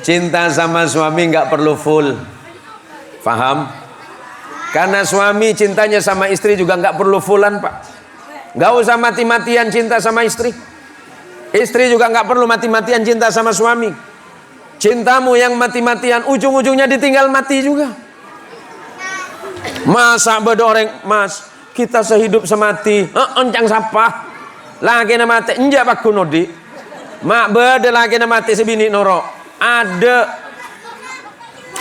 Cinta sama suami nggak perlu full, paham? Karena suami cintanya sama istri juga nggak perlu fullan, Pak. Nggak usah mati-matian cinta sama istri. Istri juga nggak perlu mati-matian cinta sama suami. Cintamu yang mati-matian, ujung-ujungnya ditinggal mati juga. Masa bedoreng, Mas, kita sehidup semati, encang sapa, lagi na mati, enjak pak kunodi, mak beda lagi na mati sebini noro. Ada.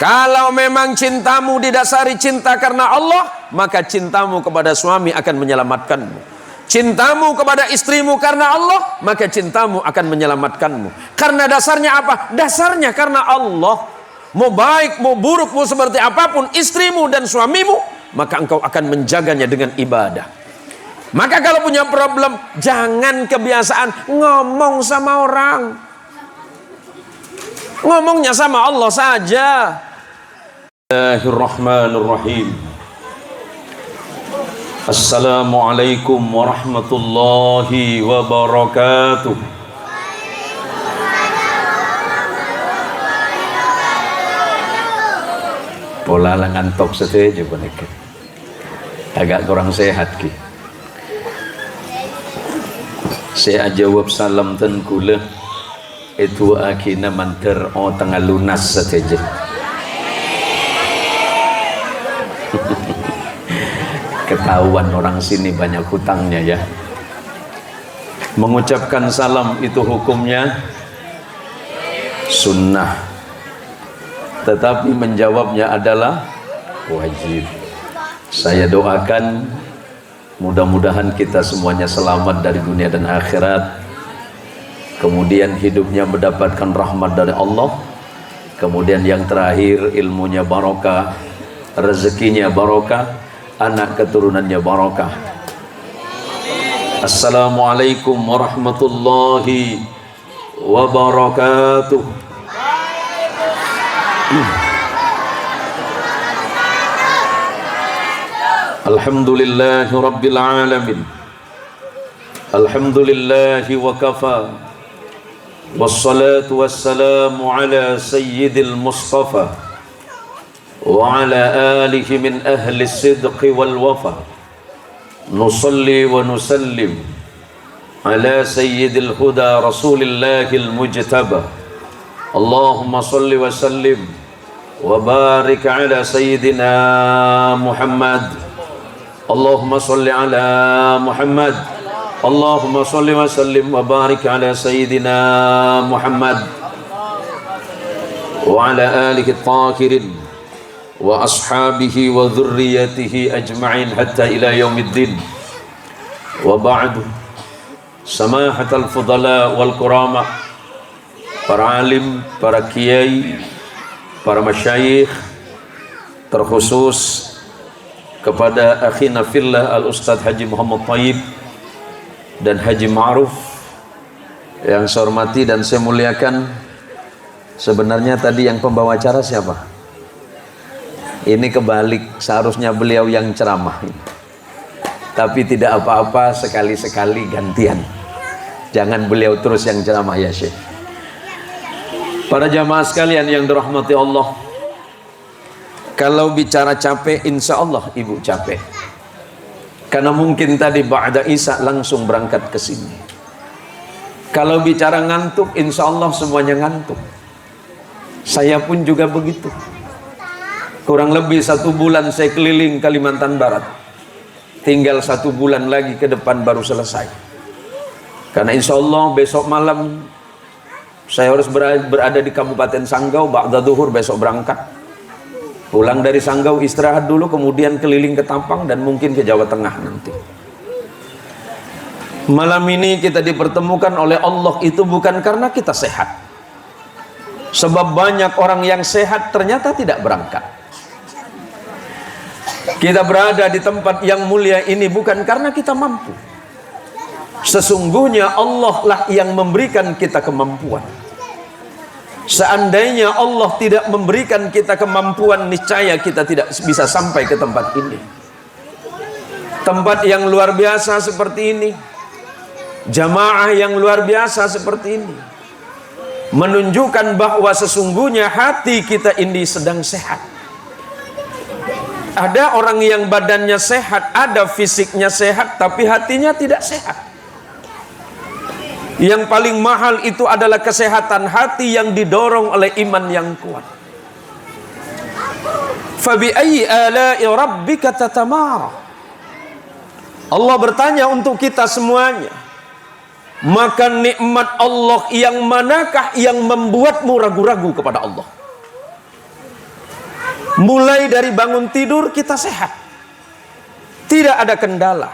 Kalau memang cintamu didasari cinta karena Allah, maka cintamu kepada suami akan menyelamatkanmu. Cintamu kepada istrimu karena Allah, maka cintamu akan menyelamatkanmu. Karena dasarnya apa? Dasarnya karena Allah. Mau baik, mau buruk, mau seperti apapun istrimu dan suamimu, maka engkau akan menjaganya dengan ibadah. Maka kalau punya problem, jangan kebiasaan ngomong sama orang. Ngomongnya sama Allah saja. Bismillahirrahmanirrahim. Assalamualaikum warahmatullahi wabarakatuh. Pola ngantuk saja boneka. Agak kurang sehat ki. Saya jawab salam ten kula. Itu akhirnya manter tengah lunas saja. Ketahuan orang sini banyak hutangnya ya. Mengucapkan salam itu hukumnya sunnah, tetapi menjawabnya adalah wajib. Saya doakan mudah-mudahan kita semuanya selamat dari dunia dan akhirat. Kemudian hidupnya mendapatkan rahmat dari Allah. Kemudian yang terakhir ilmunya barokah, rezekinya barokah, anak keturunannya barokah. Assalamualaikum warahmatullahi wabarakatuh. Alhamdulillahi rabbil alamin. Alhamdulillahi wa kafa. Wassalatu wassalamu ala sayyidil mustafa wa ala alihi min ahli sidqi wal wafa. Nusalli wa nusallim ala sayyidil huda rasulillahil mujtaba. Allahumma salli wa sallim wa barik ala sayyidina Muhammad. Allahumma salli ala Muhammad. Allahumma salli wa sallim wa barik ala sayyidina Muhammad wa ala alihi at-tahirin wa ashabihi wa dhurriyyatihi ajma'in hatta ila yaumiddin. Wa ba'du. Samahatal fudala wal kurama, para alim, para kiai, para masyayikh, terkhusus kepada akhina fillah al-Ustadz Haji Muhammad Thayyib dan Haji Ma'ruf yang saya hormati dan saya muliakan. Sebenarnya tadi yang pembawa acara siapa? Ini kebalik, seharusnya beliau yang ceramah. Tapi tidak apa-apa, sekali-sekali gantian. Jangan beliau terus yang ceramah ya Syekh. Para jamaah sekalian yang dirahmati Allah, kalau bicara capek, insya Allah ibu capek. Karena mungkin tadi ba'da Isya langsung berangkat ke sini. Kalau bicara ngantuk, insya Allah semuanya ngantuk. Saya pun juga begitu. Kurang lebih 1 bulan saya keliling Kalimantan Barat. Tinggal 1 bulan lagi ke depan baru selesai. Karena insya Allah besok malam saya harus berada di Kabupaten Sanggau. Ba'da Zuhur besok berangkat. Pulang dari Sanggau istirahat dulu, kemudian keliling ke Tampang dan mungkin ke Jawa Tengah nanti. Malam ini kita dipertemukan oleh Allah itu bukan karena kita sehat. Sebab banyak orang yang sehat ternyata tidak berangkat. Kita berada di tempat yang mulia ini bukan karena kita mampu. Sesungguhnya Allah lah yang memberikan kita kemampuan. Seandainya Allah tidak memberikan kita kemampuan, niscaya kita tidak bisa sampai ke tempat ini. Tempat yang luar biasa seperti ini, jamaah yang luar biasa seperti ini, menunjukkan bahwa sesungguhnya hati kita ini sedang sehat. Ada orang yang badannya sehat, ada fisiknya sehat, tapi hatinya tidak sehat. Yang paling mahal itu adalah kesehatan hati yang didorong oleh iman yang kuat. Fabi ayyi ala'i rabbika tatamara. Allah bertanya untuk kita semuanya, maka nikmat Allah yang manakah yang membuatmu ragu-ragu kepada Allah? Mulai dari bangun tidur kita sehat, tidak ada kendala.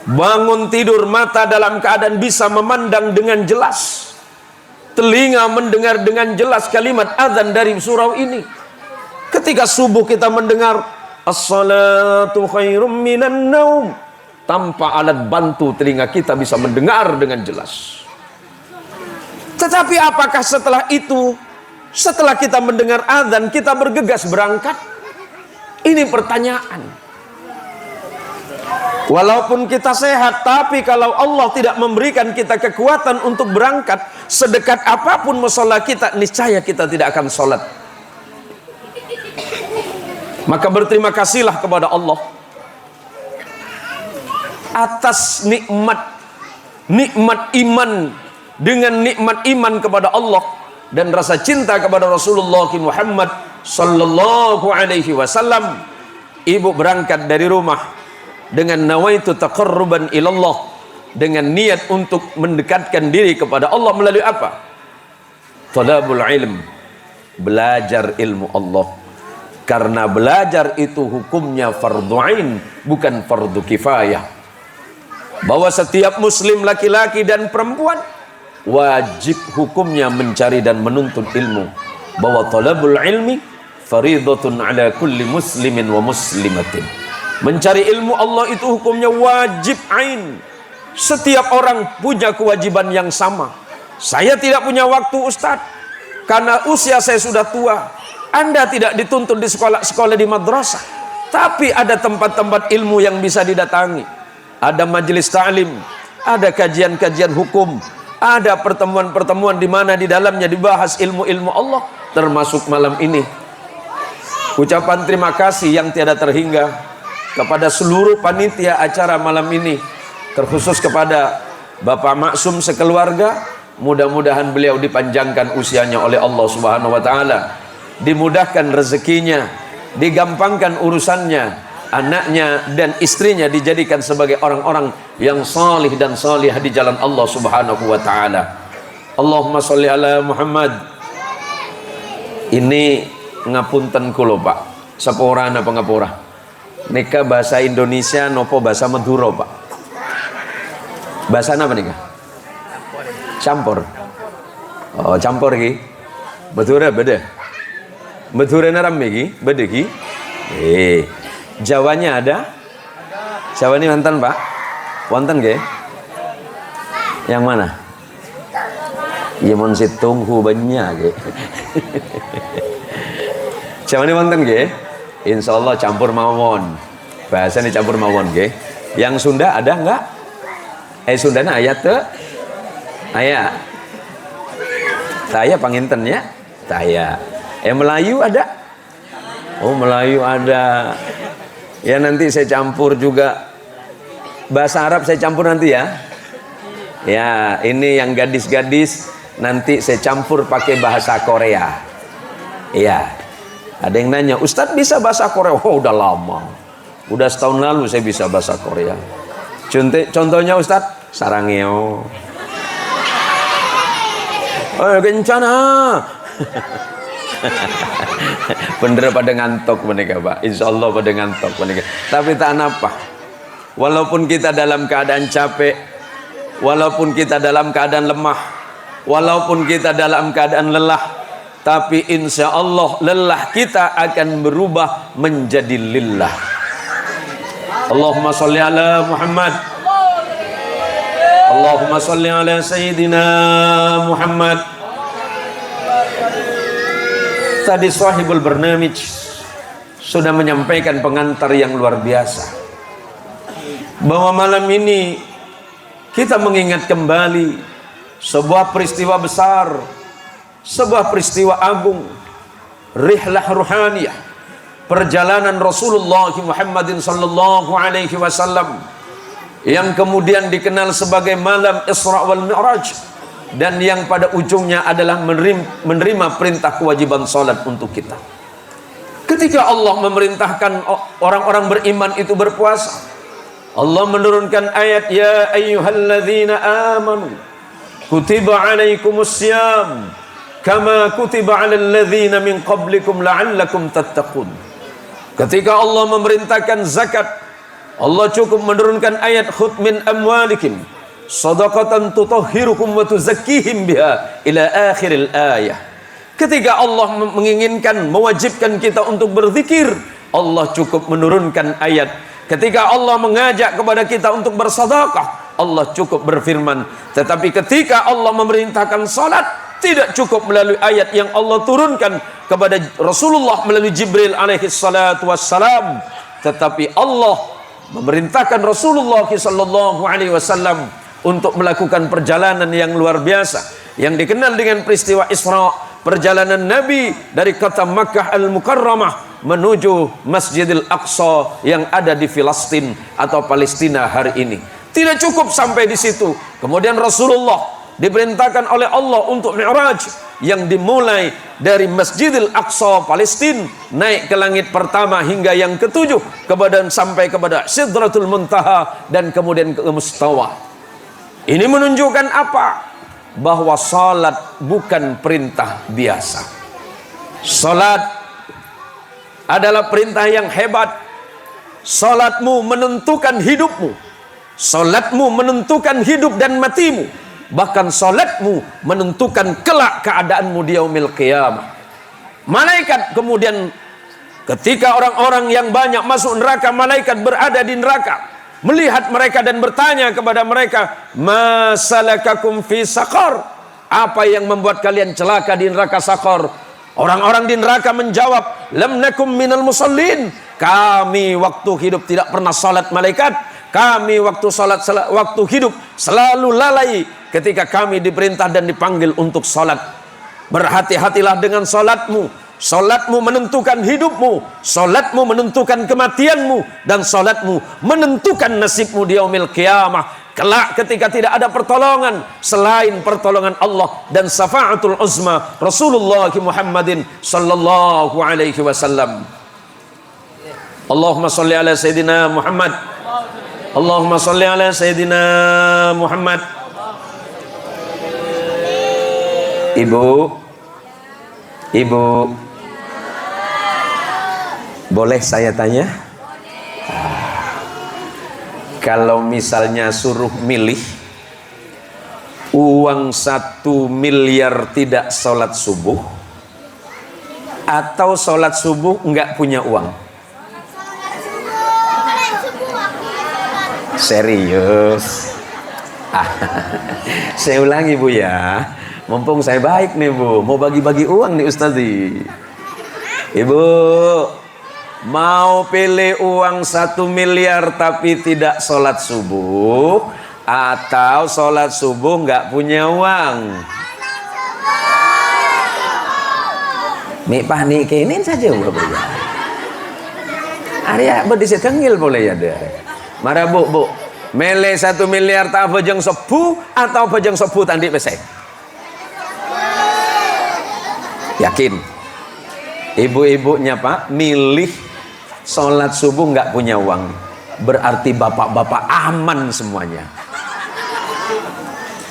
Bangun tidur, mata dalam keadaan bisa memandang dengan jelas, telinga mendengar dengan jelas kalimat azan dari surau ini. Ketika subuh kita mendengar as-salatu khairum minan naum, tanpa alat bantu telinga kita bisa mendengar dengan jelas. Tetapi apakah setelah itu, setelah kita mendengar azan, kita bergegas berangkat? Ini pertanyaan. Walaupun kita sehat, tapi kalau Allah tidak memberikan kita kekuatan untuk berangkat, sedekat apapun mushola kita, niscaya kita tidak akan sholat. Maka berterima kasihlah kepada Allah atas nikmat iman, dengan nikmat iman kepada Allah dan rasa cinta kepada Rasulullah Muhammad sallallahu alaihi wasallam. Ibu berangkat dari rumah dengan nawaitu taqarruban ilallah, dengan niat untuk mendekatkan diri kepada Allah melalui apa? Talabul ilm, belajar ilmu Allah. Karena belajar itu hukumnya fardhu ain, bukan fardu kifayah. Bahwa setiap muslim laki-laki dan perempuan wajib hukumnya mencari dan menuntut ilmu. Bahwa talabul ilmi faridatun ala kulli muslimin wa muslimatin. Mencari ilmu Allah itu hukumnya wajib ain. Setiap orang punya kewajiban yang sama. Saya tidak punya waktu, Ustadz, karena usia saya sudah tua. Anda tidak dituntut di sekolah-sekolah di madrasah, tapi ada tempat-tempat ilmu yang bisa didatangi. Ada majelis ta'lim, ada kajian-kajian hukum, ada pertemuan-pertemuan di mana di dalamnya dibahas ilmu-ilmu Allah, termasuk malam ini. Ucapan terima kasih yang tiada terhingga kepada seluruh panitia acara malam ini, terkhusus kepada Bapak Maksum sekeluarga. Mudah-mudahan beliau dipanjangkan usianya oleh Allah Subhanahu wa taala, dimudahkan rezekinya, digampangkan urusannya, anaknya dan istrinya dijadikan sebagai orang-orang yang salih dan salihah di jalan Allah Subhanahu wa taala. Allahumma sholli ala Muhammad. Ini ngapunten kula, Pak. Sepora napa ngapura? Nika bahasa Indonesia nopo bahasa Madura, Pak? Bahasa apa nika? Campur. Oh, campur iki. Madura beda. Madura naram iki, beda iki. Jawanya ada? Jawa ini wonten, Pak? Wonten nggih? Yang mana? Ya mon tunggu banyak nggih. Jawa ini wonten nggih? Insyaallah campur mawon. Bahasane campur mawon nggih. Yang Sunda ada enggak? Sundana ayat teu? Aya. Saya panginten ya. Saya. Melayu ada? Oh, Melayu ada. Ya nanti saya campur juga. Bahasa Arab saya campur nanti ya. Ya, ini yang gadis-gadis nanti saya campur pakai bahasa Korea. Iya. Ada yang nanya, Ustadz bisa bahasa Korea? Oh, udah lama. Udah setahun lalu saya bisa bahasa Korea. Contohnya Ustadz, sarangeo. Oh, kencana. Bener pada ngantuk mereka, Pak. Insya Allah pada ngantuk mereka. Tapi tak apa. Walaupun kita dalam keadaan capek, walaupun kita dalam keadaan lemah, walaupun kita dalam keadaan lelah, tapi insya Allah lelah kita akan berubah menjadi lillah. Allahumma sholli ala Muhammad. Allahumma sholli ala Sayyidina Muhammad. Tadi sahibul barnamij sudah menyampaikan pengantar yang luar biasa, bahwa malam ini kita mengingat kembali sebuah peristiwa besar, sebuah peristiwa agung, rihlah ruhaniyah, perjalanan Rasulullah Muhammadin sallallahu alaihi wasallam yang kemudian dikenal sebagai malam Isra wal Mi'raj, dan yang pada ujungnya adalah menerima perintah kewajiban salat untuk kita. Ketika Allah memerintahkan orang-orang beriman itu berpuasa, Allah menurunkan ayat, ya ayyuhalladzina amanu kutiba alaikumussyam kama kutiba alal ladzina min qablikum la'allakum tattaqun. Ketika Allah memerintahkan zakat, Allah cukup menurunkan ayat, khudh min amwalikum shadaqatan tutahhirukum wa tuzakkihim biha ila akhiril ayah. Ketika Allah menginginkan, mewajibkan kita untuk berzikir, Allah cukup menurunkan ayat. Ketika Allah mengajak kepada kita untuk bersedekah, Allah cukup berfirman. Tetapi ketika Allah memerintahkan salat, tidak cukup melalui ayat yang Allah turunkan kepada Rasulullah melalui Jibril alaihi salatu wassalam, tetapi Allah memerintahkan Rasulullah sallallahu alaihi wasallam untuk melakukan perjalanan yang luar biasa yang dikenal dengan peristiwa Isra, perjalanan Nabi dari kota Makkah Al-Mukarramah menuju Masjidil Aqsa yang ada di Filistin atau Palestina hari ini. Tidak cukup sampai di situ. Kemudian Rasulullah diperintahkan oleh Allah untuk Mi'raj yang dimulai dari Masjidil Aqsa Palestina, naik ke langit pertama hingga yang ketujuh, kemudian sampai kepada Sidratul Muntaha dan kemudian ke Mustawa. Ini menunjukkan apa? Bahwa salat bukan perintah biasa. Salat adalah perintah yang hebat. Salatmu menentukan hidupmu. Salatmu menentukan hidup dan matimu. Bahkan salatmu menentukan kelak keadaanmu di yaumil qiyamah. Malaikat kemudian ketika orang-orang yang banyak masuk neraka, malaikat berada di neraka, melihat mereka dan bertanya kepada mereka, ma salakakum fi saqar? Apa yang membuat kalian celaka di neraka Saqar? Orang-orang di neraka menjawab, lam nakum minal musallin. Kami waktu hidup tidak pernah salat malaikat. Kami waktu hidup selalu lalai ketika kami diperintah dan dipanggil untuk salat. Berhati-hatilah dengan salatmu. Salatmu menentukan hidupmu, salatmu menentukan kematianmu, dan salatmu menentukan nasibmu di yaumil qiyamah. Kelak ketika tidak ada pertolongan selain pertolongan Allah dan syafaatul uzma Rasulullah Muhammadin sallallahu alaihi wasallam. Allahumma shalli ala sayidina Muhammad. Allahumma shalli ala sayidina Muhammad. Ibu, boleh saya tanya? Kalau misalnya suruh milih uang 1 miliar tidak sholat subuh, atau sholat subuh enggak punya uang? Serius? Saya ulangi Bu ya, mumpung saya baik nih Bu, mau bagi-bagi uang nih Ustazi. Ibu mau pilih uang 1 miliar tapi tidak sholat subuh, atau sholat subuh nggak punya uang? Nih panik ini saja Bu. Arya berdisi tenggil boleh ya deh. Mara Bu, mele 1 miliar tak bajang sepuh atau bajang sepuh tadi pesek? Yakin? Ibu-ibunya Pak milih sholat subuh nggak punya uang, berarti bapak-bapak aman semuanya.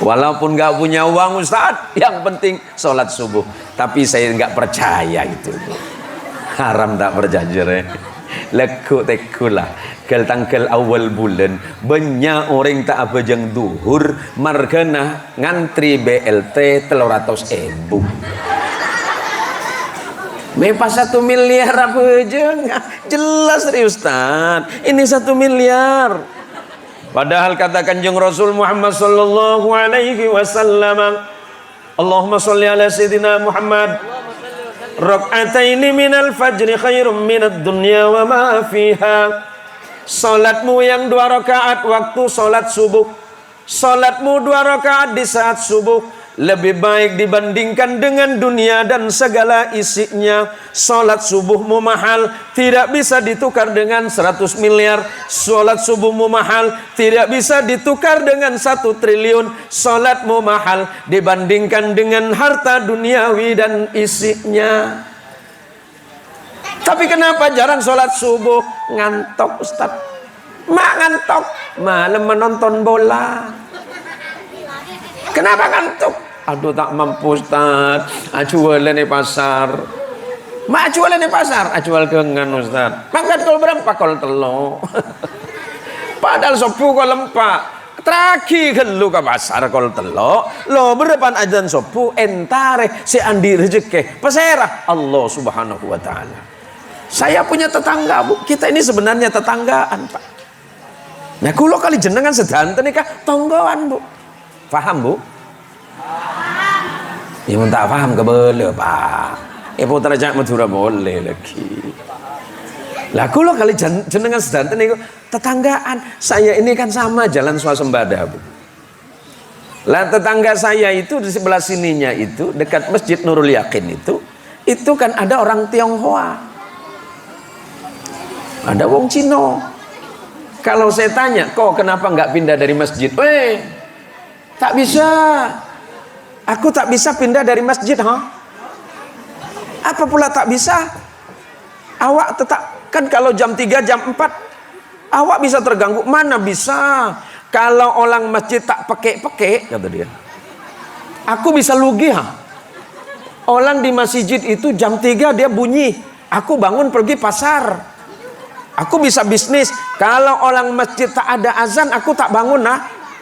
Walaupun nggak punya uang Ustaz, yang penting sholat subuh. Tapi saya nggak percaya itu. Haram tak percaya. Lekuk tekulah. Kel tanggal awal bulan banyak orang tak abajang duhur margana ngantri BLT 300.000. Mepas 1 miliar apa aja? Jelas nih Ustaz, ini 1 miliar. Padahal kata Kanjeng Rasul Muhammad sallallahu alaihi wasallam, Allahumma sholli ala sayyidina Muhammad, rak'ataini minal fajri khairum minad dunya wa ma fiha. Salatmu yang 2 rakaat waktu salat subuh Salatmu 2 rakaat di saat subuh lebih baik dibandingkan dengan dunia dan segala isinya. Salat subuhmu mahal, tidak bisa ditukar dengan 100 miliar. Salat subuhmu mahal, tidak bisa ditukar dengan 1 triliun. Salatmu mahal dibandingkan dengan harta duniawi dan isinya. Tapi kenapa jarang salat subuh? Ngantuk Ustaz. Mak ngantuk, malam menonton bola. Kenapa ngantuk? Aduh tak mampu Ustaz, jualan di pasar. Mak jualan di pasar, jual gengan Ustaz. Mangkat kol berapa kol telo. Padahal sopu kol lempak. Terakhir gelu ke pasar kol telo. Lo berdepan ajan sopu entare si andi rezeki. Peserah Allah Subhanahu wa taala. Saya punya tetangga, Bu. Kita ini sebenarnya tetanggaan, Pak. Nah, kulo kali jenengan sedanten nikah tonggoan, Bu. Paham, Bu? Ya tak paham ke boleh Pak. Putra jak Madura boleh lagi. Lah kulo kali jenengan sedanten niku tetanggaan. Saya ini kan sama jalan swasembada, Bu. Lah tetangga saya itu di sebelah sininya itu dekat Masjid Nurul Yakin itu kan ada orang Tionghoa. Ada wong Cino. Kalau saya tanya, kok kenapa nggak pindah dari masjid? Tak bisa. Aku tak bisa pindah dari masjid, Apa pula tak bisa? Awak tetap, kan kalau jam 3, jam 4, awak bisa terganggu. Mana bisa? Kalau orang masjid tak peke-peke, kata dia. Aku bisa lugi, Orang di masjid itu jam 3 dia bunyi. Aku bangun pergi pasar. Aku bisa bisnis. Kalau orang masjid tak ada azan, aku tak bangun,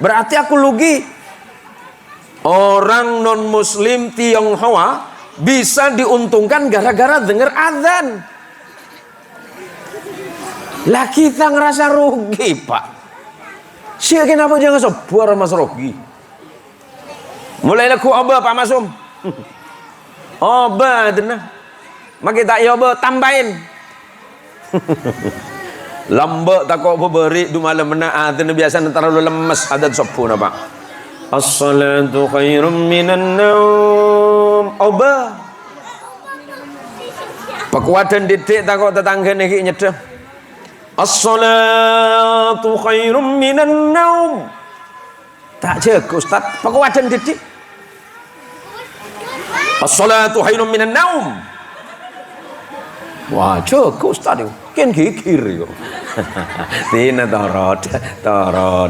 berarti aku lugi. Orang non muslim Tionghoa bisa diuntungkan gara-gara dengar azan. Lah kita ngerasa rugi, Pak. Siapa kenapa jangan sebuah mas rugi? Mulai laku oba Pak Masum. Oba denah. Maki tak oba tambahin. Lambak tak kau beri du malam mena azan biasa terlalu lemes adat sepuh Pak. As-salatu khairum minan naum. Oba. Pekuatan didik tak kok tetangga niki nyedeh. As-salatu khairum minan naum. Tak jaga Ustaz, pekuatan didik. As-salatu khairum minan naum. Wah, jaga Ustaz itu. Kan gigir yo. Tina torot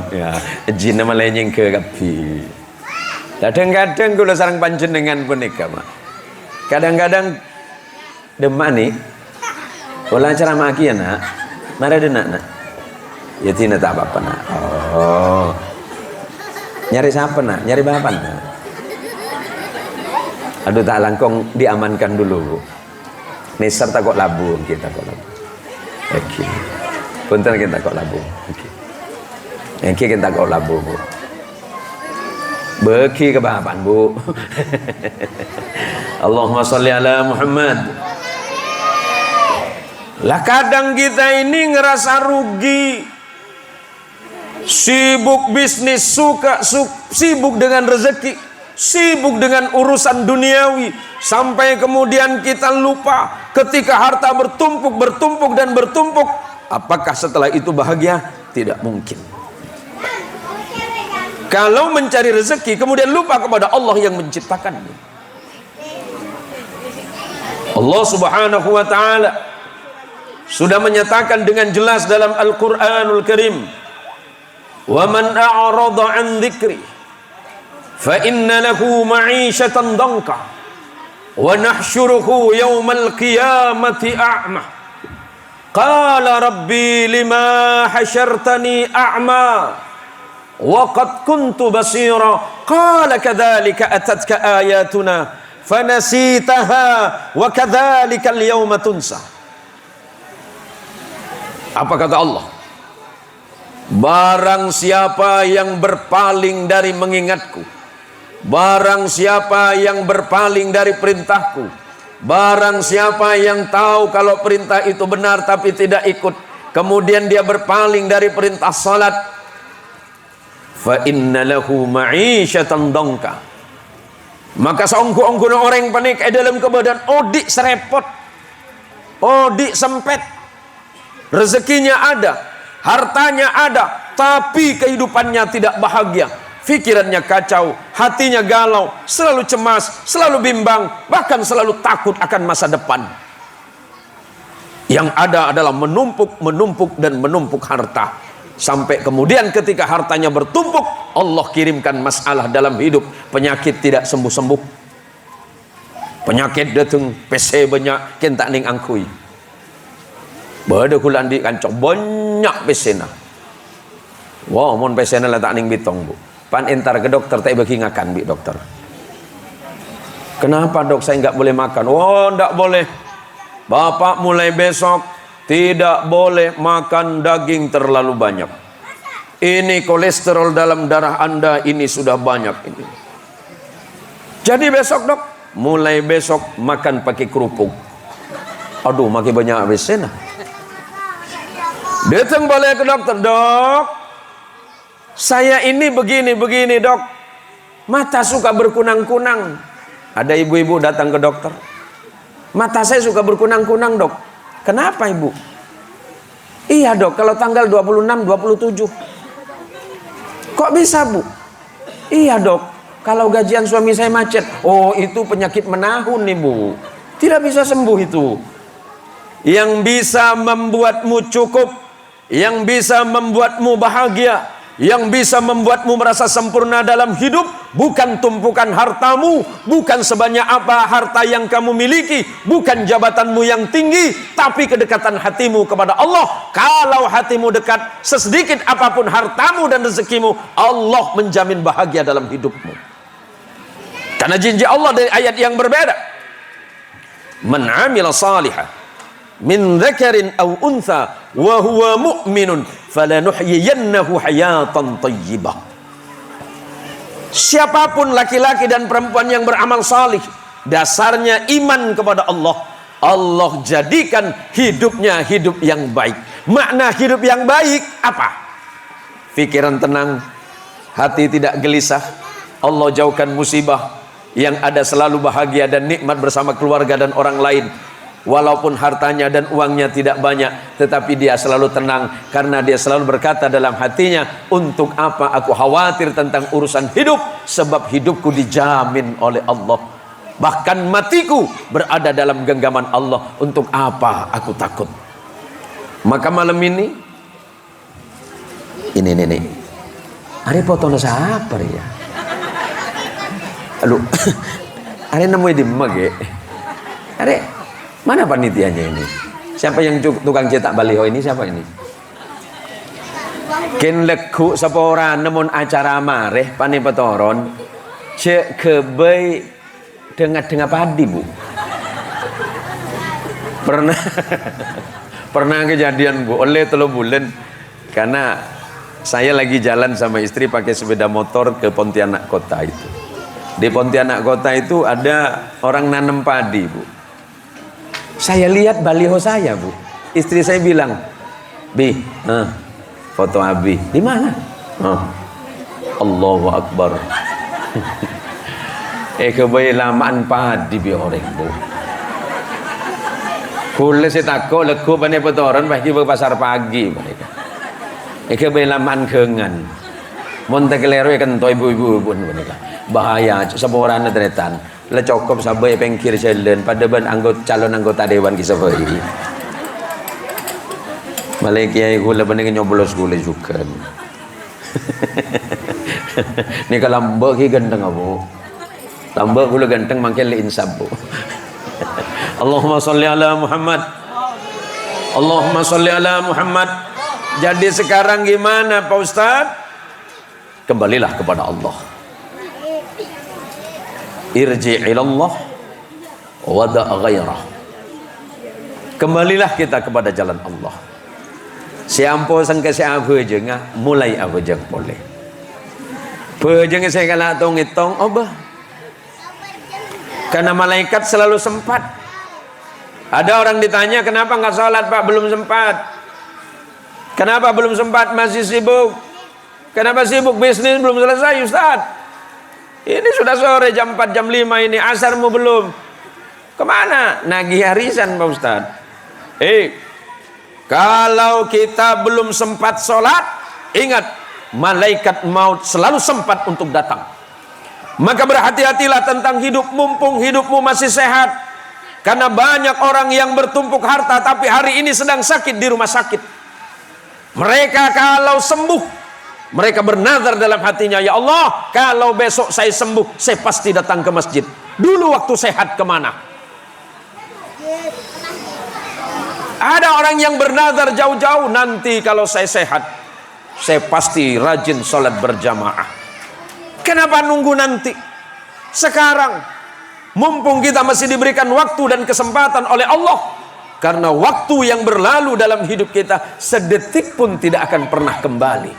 ya. Jin malah nyengke kapi. Kadang-kadang kula sareng panjenengan punika, Mak. Kadang-kadang demak nih. Kula ceramah ki ya, Nak. Mari denak, Nak. Ya tina tak apa-apa, Nak. Oh. Nyari siapa, Nak? Nyari bapak, Nak. Aduh tak langkong diamankan dulu, Bu. Nisar tak kok labu, kita kok labu. Oke. Punten kita kok labu. Oke. Oke kita kok labu, Bu. Beki ke bapak, Bu. Allahumma sholli ala Muhammad. Lah kadang kita ini ngerasa rugi. Sibuk bisnis, sibuk dengan rezeki, sibuk dengan urusan duniawi, sampai kemudian kita lupa ketika harta bertumpuk dan bertumpuk, apakah setelah itu bahagia? Tidak mungkin. Kalau mencari rezeki kemudian lupa kepada Allah yang menciptakannya. Allah Subhanahu wa taala sudah menyatakan dengan jelas dalam Al-Qur'anul Karim, "Wa man a'rada 'an dzikri fa inna lahu ma'isyatan danka wa nahsyuruhu yawmal qiyamati a'ma qala rabbi lima hasyartani a'ma wa qad kuntu basira qala kadzalika atatka ayatuna fanasitaha wa kadzalika al-yawma tunsa." Apa kata Allah? Barang siapa yang berpaling dari mengingatku, barang siapa yang berpaling dari perintahku, barang siapa yang tahu kalau perintah itu benar tapi tidak ikut, kemudian dia berpaling dari perintah salat, fa inna lahu ma'isyatan dongka. Maka saungku-ungku orang panik dalam keadaan odik serepot, odik sempet, rezekinya ada, hartanya ada, tapi kehidupannya tidak bahagia, pikirannya kacau, hatinya galau, selalu cemas, selalu bimbang, bahkan selalu takut akan masa depan. Yang ada adalah menumpuk dan menumpuk harta. Sampai kemudian ketika hartanya bertumpuk, Allah kirimkan masalah dalam hidup, penyakit tidak sembuh-sembuh. Penyakit datang, PC banyak, kita ning angkui. Bada kulan di kancok banyak PC na. Wow, mon PC na letak ning bitong, Bu. Pan entar ke dokter tak bagi ngakan bi dokter. Kenapa dok saya nggak boleh makan? Oh, nggak boleh. Bapak mulai besok tidak boleh makan daging terlalu banyak. Ini kolesterol dalam darah Anda ini sudah banyak ini. Jadi besok dok, mulai besok makan pakai kerupuk. Aduh, makin banyak habis nah. Datang balik ke dokter, dok. Saya ini begini dok. Mata suka berkunang-kunang. Ada ibu-ibu datang ke dokter. Mata saya suka berkunang-kunang dok. Kenapa ibu? Iya dok, kalau tanggal 26, 27. Kok bisa bu? Iya dok, kalau gajian suami saya macet. Oh itu penyakit menahun nih bu. Tidak bisa sembuh itu. Yang bisa membuatmu cukup, yang bisa membuatmu bahagia, yang bisa membuatmu merasa sempurna dalam hidup, bukan tumpukan hartamu, bukan sebanyak apa harta yang kamu miliki, bukan jabatanmu yang tinggi, tapi kedekatan hatimu kepada Allah. Kalau hatimu dekat, sesedikit apapun hartamu dan rezekimu, Allah menjamin bahagia dalam hidupmu. Karena janji Allah dari ayat yang berbeda, man amila salihah min dzakarin aw untha wa huwa mu'minun falanuhyiyannahu hayatan thayyibah. Siapapun laki-laki dan perempuan yang beramal salih, dasarnya iman kepada Allah, Allah jadikan hidupnya hidup yang baik. Makna hidup yang baik apa? Pikiran tenang, hati tidak gelisah, Allah jauhkan musibah, yang ada selalu bahagia dan nikmat bersama keluarga dan orang lain. Walaupun hartanya dan uangnya tidak banyak, tetapi dia selalu tenang karena dia selalu berkata dalam hatinya, untuk apa aku khawatir tentang urusan hidup, sebab hidupku dijamin oleh Allah. Bahkan matiku berada dalam genggaman Allah, untuk apa aku takut. Maka malam ini hari fotonya siapa ya? Aduh, hari nemu di mage. Hari mana panitianya ini? Siapa yang tukang cetak baliho ini? Siapa ini? Ken leku sapora namun acara mareh pani petoron cek kebay dengar padi bu. Pernah kejadian bu, oleh 3 bulan karena saya lagi jalan sama istri pakai sepeda motor ke Pontianak Kota itu. Di Pontianak Kota itu ada orang nanam padi bu. Saya lihat baliho saya bu, istri saya bilang, Bi, foto Abi, di mana? Allahu Akbar. Kebayi lamaan padi bi orang bu. Kule si takut leku pani petoran pagi ke pasar pagi mereka. Kebayi lamaan kengan. Monte kelero kan to ibu-ibu pun mereka. Bahaya, saboran tretan. La cokop sabai pengkir jalan pada ban calon anggota dewan kisafai. Malai kiai gula banding nyoblos gula juga. Ni kalau lambak ki ganteng abu. Lambak gula ganteng makin le insab bu. Allahumma sholli ala Muhammad. Allahumma sholli ala Muhammad. Jadi sekarang gimana Pak Ustaz? Kembalilah kepada Allah. Irji' ilallah wa da' ghairah. Kembalilah kita kepada jalan Allah. Siampo sangka siapa jengah mulai apa jeng boleh. Pejeng saya kala tong-itong obah. Karena malaikat selalu sempat. Ada orang ditanya kenapa enggak salat Pak, belum sempat. Kenapa belum sempat, masih sibuk? Kenapa sibuk? Bisnis belum selesai Ustaz. Ini sudah sore jam 4 jam 5 ini, asarmu belum. Kemana? Nagih harisan Pak Ustaz. Kalau kita belum sempat sholat, ingat, malaikat maut selalu sempat untuk datang. Maka berhati-hatilah tentang hidup, mumpung hidupmu masih sehat. Karena banyak orang yang bertumpuk harta tapi hari ini sedang sakit di rumah sakit. Mereka kalau sembuh, mereka bernazar dalam hatinya, ya Allah, kalau besok saya sembuh, saya pasti datang ke masjid. Dulu waktu sehat kemana? Ada orang yang bernazar jauh-jauh, nanti kalau saya sehat, saya pasti rajin sholat berjamaah. Kenapa nunggu nanti? Sekarang, mumpung kita masih diberikan waktu dan kesempatan oleh Allah. Karena waktu yang berlalu dalam hidup kita sedetik pun tidak akan pernah kembali.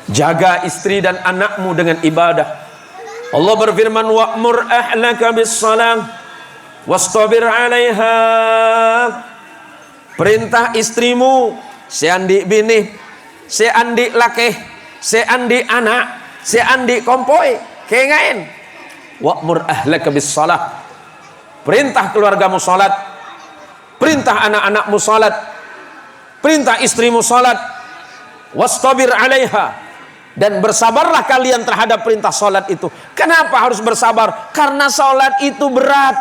Jaga istri dan anakmu dengan ibadah. Allah berfirman, wa'mur ahlaka bis-shalah wastabir 'alaiha. Perintah istrimu, seandi bini, seandi lakeh, seandi anak, seandi kompoi, kengain. Wa'mur ahlaka bis-shalah. Perintah keluargamu salat, perintah anak-anakmu salat, perintah istrimu salat. Wastabir 'alaiha. Dan bersabarlah kalian terhadap perintah salat itu. Kenapa harus bersabar? Karena salat itu berat.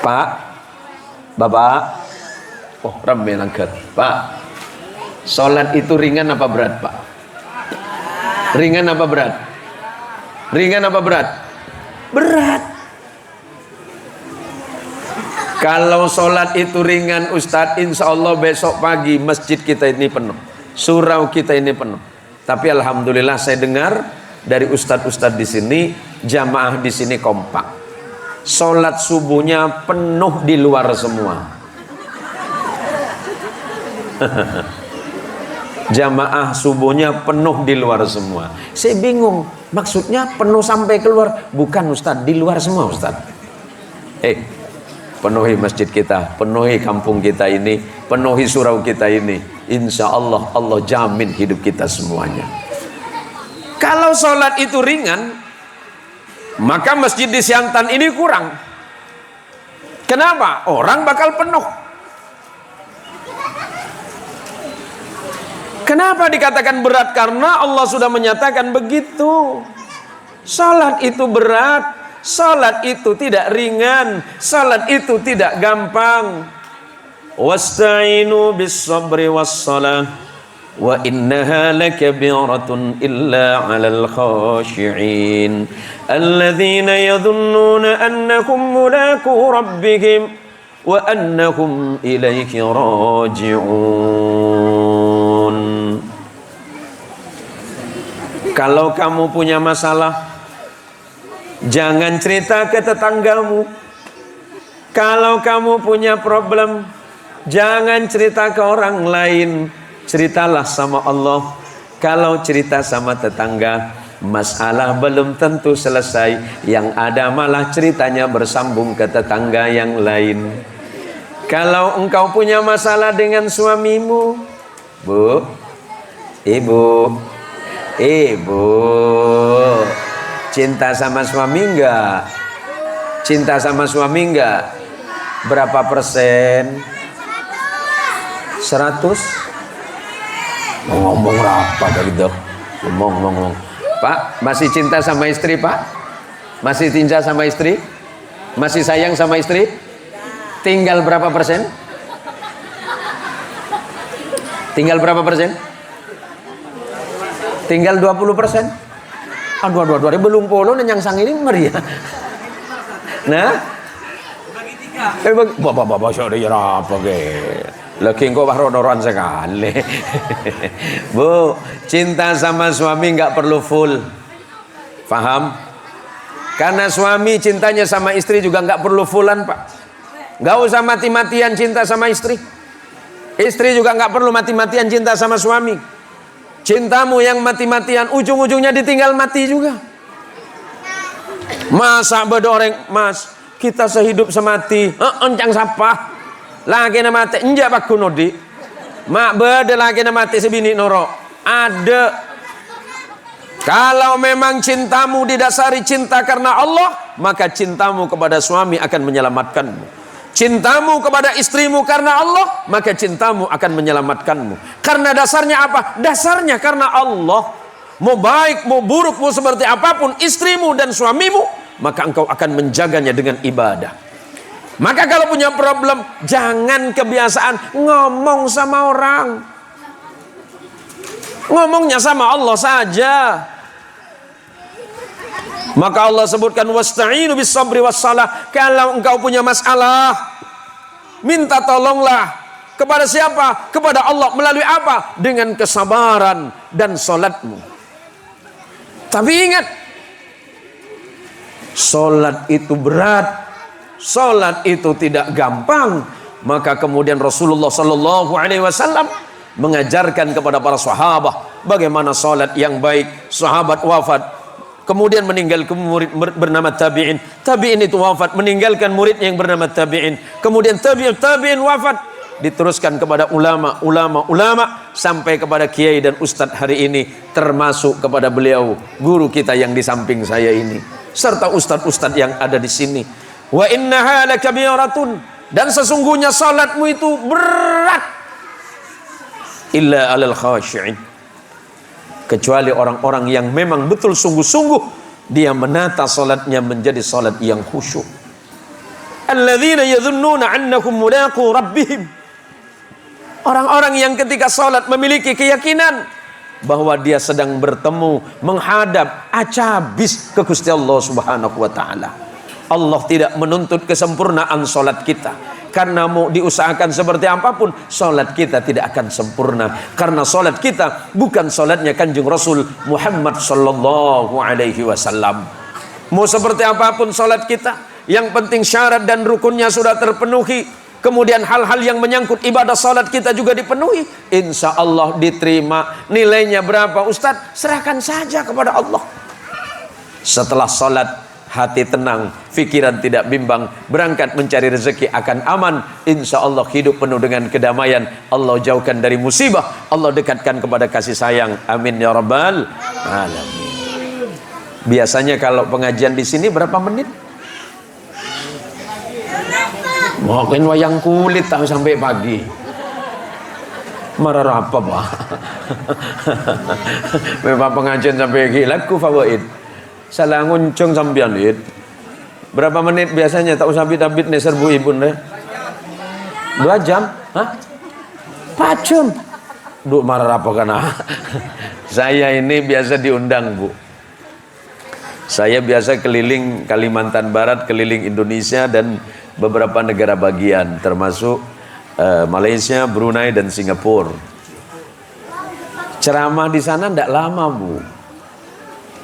Pak, Bapak, oh ramai langgar. Pak, salat itu ringan apa berat, Pak? Ringan apa berat? Ringan apa berat? Berat. Kalau sholat itu ringan Ustadz, insya Allah besok pagi masjid kita ini penuh, surau kita ini penuh. Tapi alhamdulillah saya dengar dari ustadz-ustadz di sini, jamaah di sini kompak. Sholat subuhnya penuh di luar semua. Jamaah subuhnya penuh di luar semua. Saya bingung, maksudnya penuh sampai keluar? Bukan Ustadz, di luar semua Ustadz. Penuhi masjid kita, penuhi kampung kita ini, penuhi surau kita ini. Insya Allah, Allah jamin hidup kita semuanya. Kalau sholat itu ringan, maka masjid di Siantan ini kurang. Kenapa? Orang bakal penuh. Kenapa dikatakan berat? Karena Allah sudah menyatakan begitu. Salat itu berat, salat itu tidak ringan, salat itu tidak gampang. Wasta'inu bis-sabri was-salah wa innaha lakabiratun illa 'alal khashi'in alladzina yadhunnuna annahum mulaqu rabbihim wa annahum ilaihi raji'un. Kalau kamu punya masalah, jangan cerita ke tetanggamu. Kalau kamu punya problem, jangan cerita ke orang lain. Ceritalah sama Allah. Kalau cerita sama tetangga, masalah belum tentu selesai. Yang ada malah ceritanya bersambung ke tetangga yang lain. Kalau engkau punya masalah dengan suamimu, Bu, Ibu, cinta sama suami enggak? Cinta sama suami enggak? Berapa persen? 100? Ngomong apa gitu? Ngomong. Pak, masih cinta sama istri, Pak? Masih cinta sama istri? Masih sayang sama istri? Tinggal berapa persen? Tinggal berapa persen? Tinggal 20%. Aduh, belum polo yang sang ini meriah. Nah, bapak sorry apa ke? Lagi engkau bahrodoran sekali. Bu, cinta sama suami nggak perlu full, paham? Karena suami cintanya sama istri juga nggak perlu fullan, Pak. Nggak usah mati-matian cinta sama istri. Istri juga nggak perlu mati-matian cinta sama suami. Cintamu yang mati-matian, ujung-ujungnya ditinggal mati juga. Masa bedoreng, Mas, kita sehidup semati, encang sapah. Lagi nama teh enjak Pak Gunodi. mak beda lagi nama mati sebini noro. Ada. Kalau memang cintamu didasari cinta karena Allah, maka cintamu kepada suami akan menyelamatkanmu. Cintamu kepada istrimu karena Allah, maka cintamu akan menyelamatkanmu. Karena dasarnya apa? Dasarnya karena Allah. Mau baik, mau buruk, mau seperti apapun istrimu dan suamimu, maka engkau akan menjaganya dengan ibadah. Maka kalau punya problem, jangan kebiasaan ngomong sama orang. Ngomongnya sama Allah saja. Maka Allah sebutkan wasta'inu bis sabri was salah. Kalau engkau punya masalah, minta tolonglah kepada siapa? Kepada Allah. Melalui apa? Dengan kesabaran dan salatmu. Tapi ingat, salat itu berat, salat itu tidak gampang. Maka kemudian Rasulullah sallallahu alaihi wasallam mengajarkan kepada para sahabat bagaimana salat yang baik. Sahabat wafat, kemudian meninggalkan murid bernama tabi'in. Tabi'in itu wafat, meninggalkan murid yang bernama tabi'in. Kemudian tabi'in wafat, diteruskan kepada ulama sampai kepada kiai dan ustadz hari ini, termasuk kepada beliau guru kita yang di samping saya ini, serta ustadz-ustadz yang ada di sini. Wa innaha lakabiratun, dan sesungguhnya salatmu itu berat. Illa alal khashi'in, kecuali orang-orang yang memang betul sungguh-sungguh dia menata salatnya menjadi salat yang khusyuk. Alladzina yadhunnuna annahum mulaqu rabbihim, orang-orang yang ketika salat memiliki keyakinan bahwa dia sedang bertemu, menghadap acabis ke Gusti Allah Subhanahu wa taala. Allah tidak menuntut kesempurnaan salat kita, karena mau diusahakan seperti apapun salat kita tidak akan sempurna, karena salat kita bukan salatnya Kanjeng Rasul Muhammad sallallahu alaihi wasallam. Mau seperti apapun salat kita, yang penting syarat dan rukunnya sudah terpenuhi, kemudian hal-hal yang menyangkut ibadah salat kita juga dipenuhi, insya Allah diterima. Nilainya berapa Ustadz? Serahkan saja kepada Allah. Setelah salat hati tenang, pikiran tidak bimbang, berangkat mencari rezeki akan aman, insya Allah hidup penuh dengan kedamaian. Allah jauhkan dari musibah, Allah dekatkan kepada kasih sayang. Amin ya rabbal alamin. Biasanya kalau pengajian di sini berapa menit? Mungkin wayang kulit tahu sampai pagi. Marah apa bah? Memang pengajian sampai gila ku fawaid. Salah nguncung sampean it. Berapa menit biasanya tak usah bit-bit nih serbu ibu nih. 2 jam? Hah? 4 jam? Duh marah apa kana? Saya ini biasa diundang Bu. Saya biasa keliling Kalimantan Barat, keliling Indonesia dan beberapa negara bagian, termasuk Malaysia, Brunei dan Singapura. Ceramah di sana tidak lama Bu.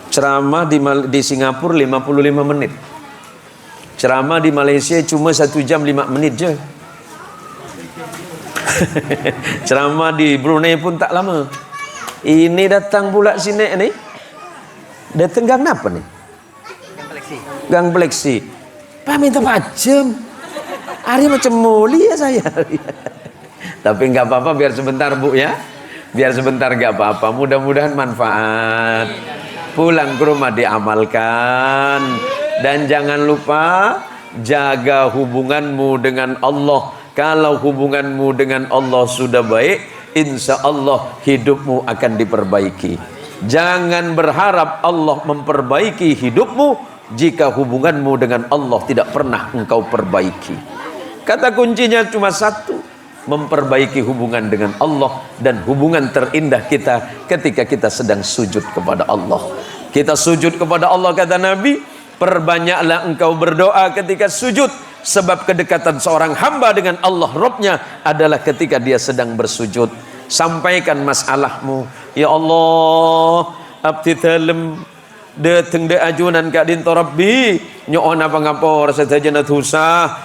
Ceramah di Singapura 55 menit. Ceramah di Malaysia cuma 1 jam 5 menit je. Ceramah di Brunei pun tak lama. Ini datang pula sini nih. Datang gang apa nih? Gang Pleksi. Pak minta 4 jam. Hari macam mulia saya. Tapi nggak apa-apa, biar sebentar Bu ya. Biar sebentar nggak apa-apa. Mudah-mudahan manfaat. Pulang ke rumah diamalkan. Dan jangan lupa jaga hubunganmu dengan Allah. Kalau hubunganmu dengan Allah sudah baik, insya Allah hidupmu akan diperbaiki. Jangan berharap Allah memperbaiki hidupmu jika hubunganmu dengan Allah tidak pernah engkau perbaiki. Kata kuncinya cuma satu, memperbaiki hubungan dengan Allah. Dan hubungan terindah kita ketika kita sedang sujud kepada Allah. Kita sujud kepada Allah, kata Nabi, perbanyaklah engkau berdoa ketika sujud, sebab kedekatan seorang hamba dengan Allah Rabbnya adalah ketika dia sedang bersujud. Sampaikan masalahmu, ya Allah, abdi dalem dateng de ajunan ka dinto Rabbi, nyoon apa ngapor sedajana tusa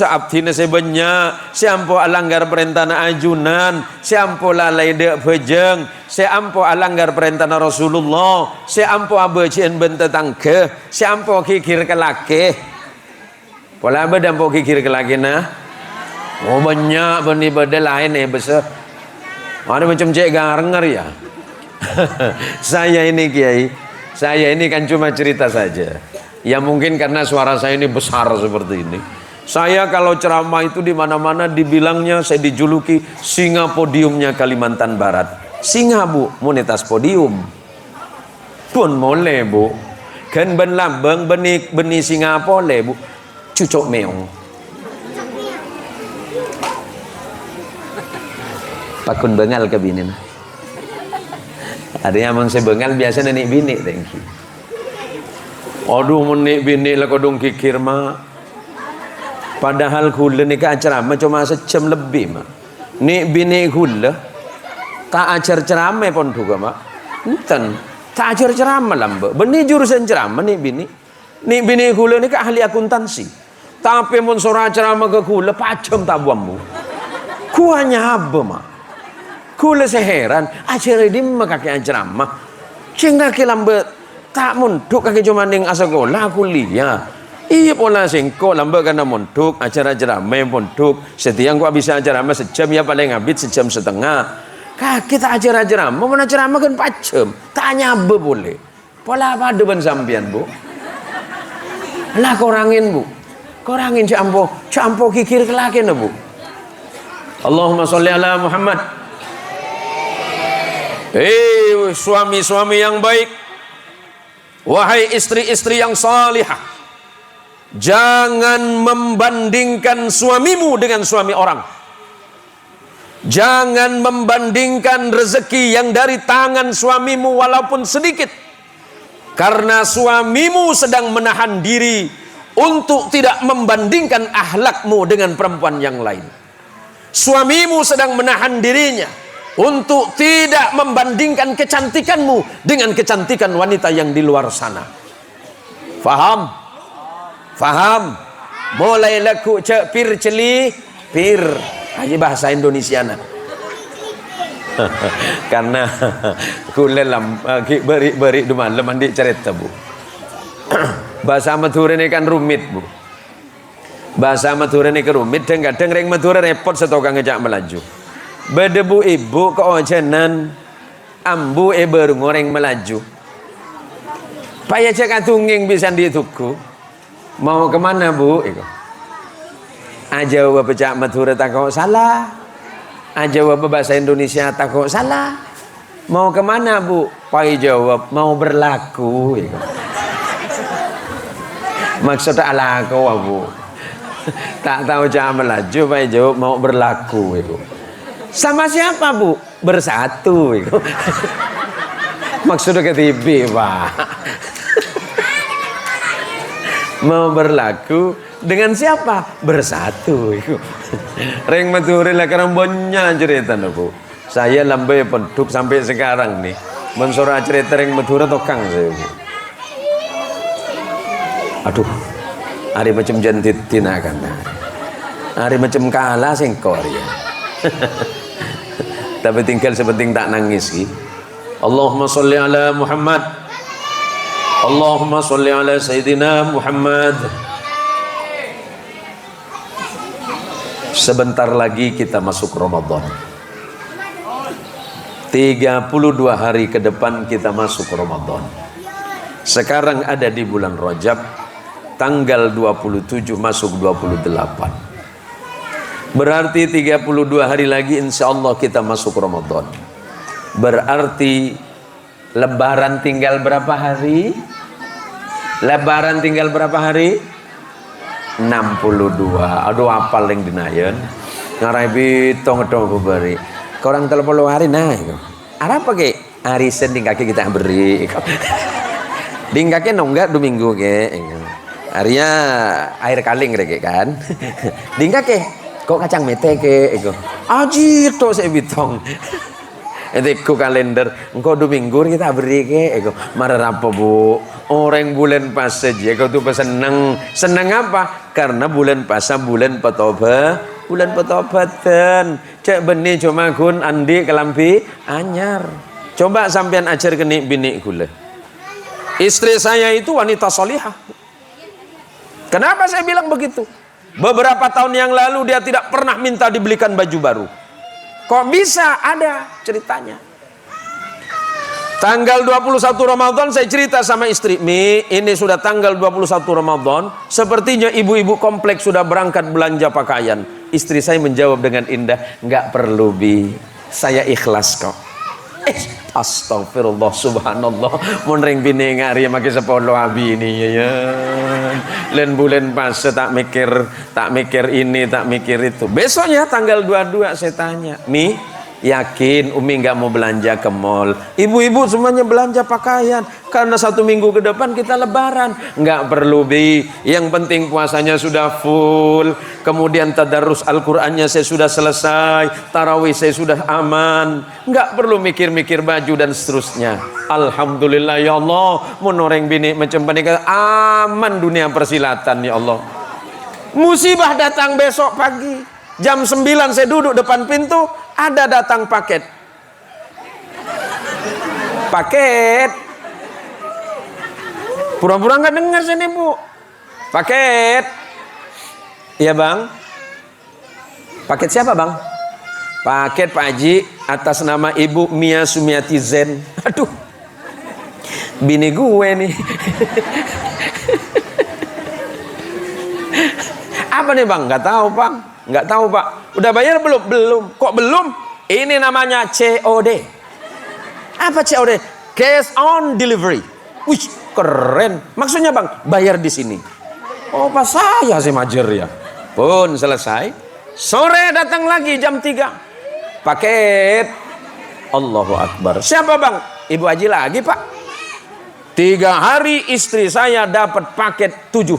abdi na sebenya, siampo alanggar perintah na ajunan, siampo lalai de bejeng, siampo alanggar perintah na Rasulullah, siampo abecien bentetangke, siampo kikir ke laki, pola bedampo kikir ke laki na, oh banyak beribadah lain besar. Ada macam cek garengar ya. Saya ini Kiai, saya ini kan cuma cerita saja. Ya mungkin karena suara saya ini besar seperti ini. Saya kalau ceramah itu di mana-mana dibilangnya saya dijuluki singa podiumnya Kalimantan Barat. Singa bu, monetas podium. Pun boleh bu. Kan ben lambang benih singa boleh bu. Cucuk meong. Pakun bengal ke bini. Ada yang mang saya bengal biasa nenek bini, thank you. Aduh menik bini lah kodong kikir mah. Padahal kula ni ke ceramah cuma sejam lebih mah. Nik bini kula tak ajar ceramah pun juga mah. Enten tak ajar ceramah lambe. Benih jurusan ceramah nik bini. Nik bini kula ni ke ahli akuntansi. Tapi mun surah ceramah ke kula pacem tak buammu. Ku hanya apa mah. Kula seheran ajar ini mah kaki ceramah. Sehingga ke lambe tak munduk kaki cuma ning asekolah kuliah. Iya pola singko lambat karena munduk acara ceramah munduk. Setiap gua bisa ceramah sejam ya paling habis sejam setengah. Kaki tak acara ceramah mana ceramah kan 4 jam. Tanya be boleh. Pola apa depan sampian bu? Lah korangin bu. Korangin campo kikir kelakin bu. Allahumma sholli ala Muhammad. Suami-suami yang baik. Wahai istri-istri yang salihah, jangan membandingkan suamimu dengan suami orang. Jangan membandingkan rezeki yang dari tangan suamimu walaupun sedikit. Karena suamimu sedang menahan diri untuk tidak membandingkan akhlakmu dengan perempuan yang lain. Suamimu sedang menahan dirinya untuk tidak membandingkan kecantikanmu dengan kecantikan wanita yang di luar sana. Faham? Faham? Mulai laku cek pir celi pir. Aja bahasa Indonesiana. Karena kulelam beri duman lemandi cerita bu. Bahasa Madura ini kan rumit bu. Bahasa Madura ini kan rumit. Kadang reng Madura repot setokang ngejak melaju. Berdebu ibu ke ojenan ambu berngoreng melaju. Payah cek atunging bisa dituku. Mau kemana bu? Aja wa pecah Madura takut salah. Aja wa bahasa Indonesia takut salah. Mau kemana bu? Payah jawab mau berlaku. Maksudnya ala kau bu. Tak tahu cara melaju. Payah jawab mau berlaku. Sama siapa bu? Bersatu. Maksudnya ke TV pak. Mau berlaku dengan siapa? Bersatu. Reng Madura lah kerambonnya cerita bu. Saya lambai penduk sampai sekarang nih. Mensora cerita Reng Madura tokang saya bu. Aduh, hari macam jantit tinakan. Hari macam kalah sengkor ya. Tapi tinggal sepenting tak nangis ki. Allahumma sholli ala Muhammad. Allahumma sholli ala Sayyidina Muhammad. Sebentar lagi kita masuk Ramadan. 32 hari ke depan kita masuk Ramadan. Sekarang ada di bulan Rajab, tanggal 27 masuk 28. Berarti 32 hari lagi insya Allah kita masuk Ramadan. Berarti Lebaran tinggal berapa hari? Lebaran tinggal berapa hari? 62. Aduh apal yang dinayan. Ngarai bitong atau beri. Korang 30 hari nah. Ada apa ke? Hari Senin kaki kita beri. Ding kaki nonggak 2 minggu ke. Harinya air kaling rek kan. Ding kaki kok kacang mete ke ego aji to saya bitong ku kalender engkau 2 minggu kita beri ke ego marah apa bu orang bulan pas saja kau tuh seneng apa karena bulan puasa bulan petobatan cek benih cuma kun andi kelampi anyar coba sampean ajar kenik bini gula istri saya itu wanita solihah. Kenapa saya bilang begitu? Beberapa tahun yang lalu dia tidak pernah minta dibelikan baju baru. Kok bisa? Ada ceritanya. Tanggal 21 Ramadan saya cerita sama istri, Mi, ini sudah tanggal 21 Ramadan, sepertinya ibu-ibu kompleks sudah berangkat belanja pakaian. Istri saya menjawab dengan indah, nggak perlu, Bi, saya ikhlas kok. Astagfirullah, subhanallah, munring bini ngari maki sepolo abi ini ya. Len bulan pas tak mikir ini, tak mikir itu. Besoknya tanggal 22 saya tanya, Mi, yakin Umi nggak mau belanja ke mall? Ibu-ibu semuanya belanja pakaian karena 1 minggu ke depan kita lebaran. Nggak perlu, Bi, yang penting puasanya sudah full, kemudian tadarus Al-Qur'annya saya sudah selesai, tarawih saya sudah aman, nggak perlu mikir-mikir baju dan seterusnya. Alhamdulillah ya Allah, menoreng bini macam panika aman dunia persilatan ya Allah. Musibah datang besok pagi jam 9 saya duduk depan pintu, ada datang paket. Pura-pura nggak dengar sini, Bu. Paket. Iya, Bang. Paket siapa, Bang? Paket Pak Haji atas nama Ibu Mia Sumiati Zen. Aduh, bini gue nih. Apa nih, Bang? Nggak tahu, Bang. Nggak tahu, Pak. Udah bayar belum? Belum. Kok belum? Ini namanya COD. Apa COD? Cash on delivery. Wih, keren. Maksudnya, Bang, bayar di sini. Oh, pas saya sih majer ya. Pun selesai. Sore datang lagi jam 3. Paket. Allahu Akbar. Siapa, Bang? Ibu Haji lagi, Pak. 3 hari istri saya dapat paket 7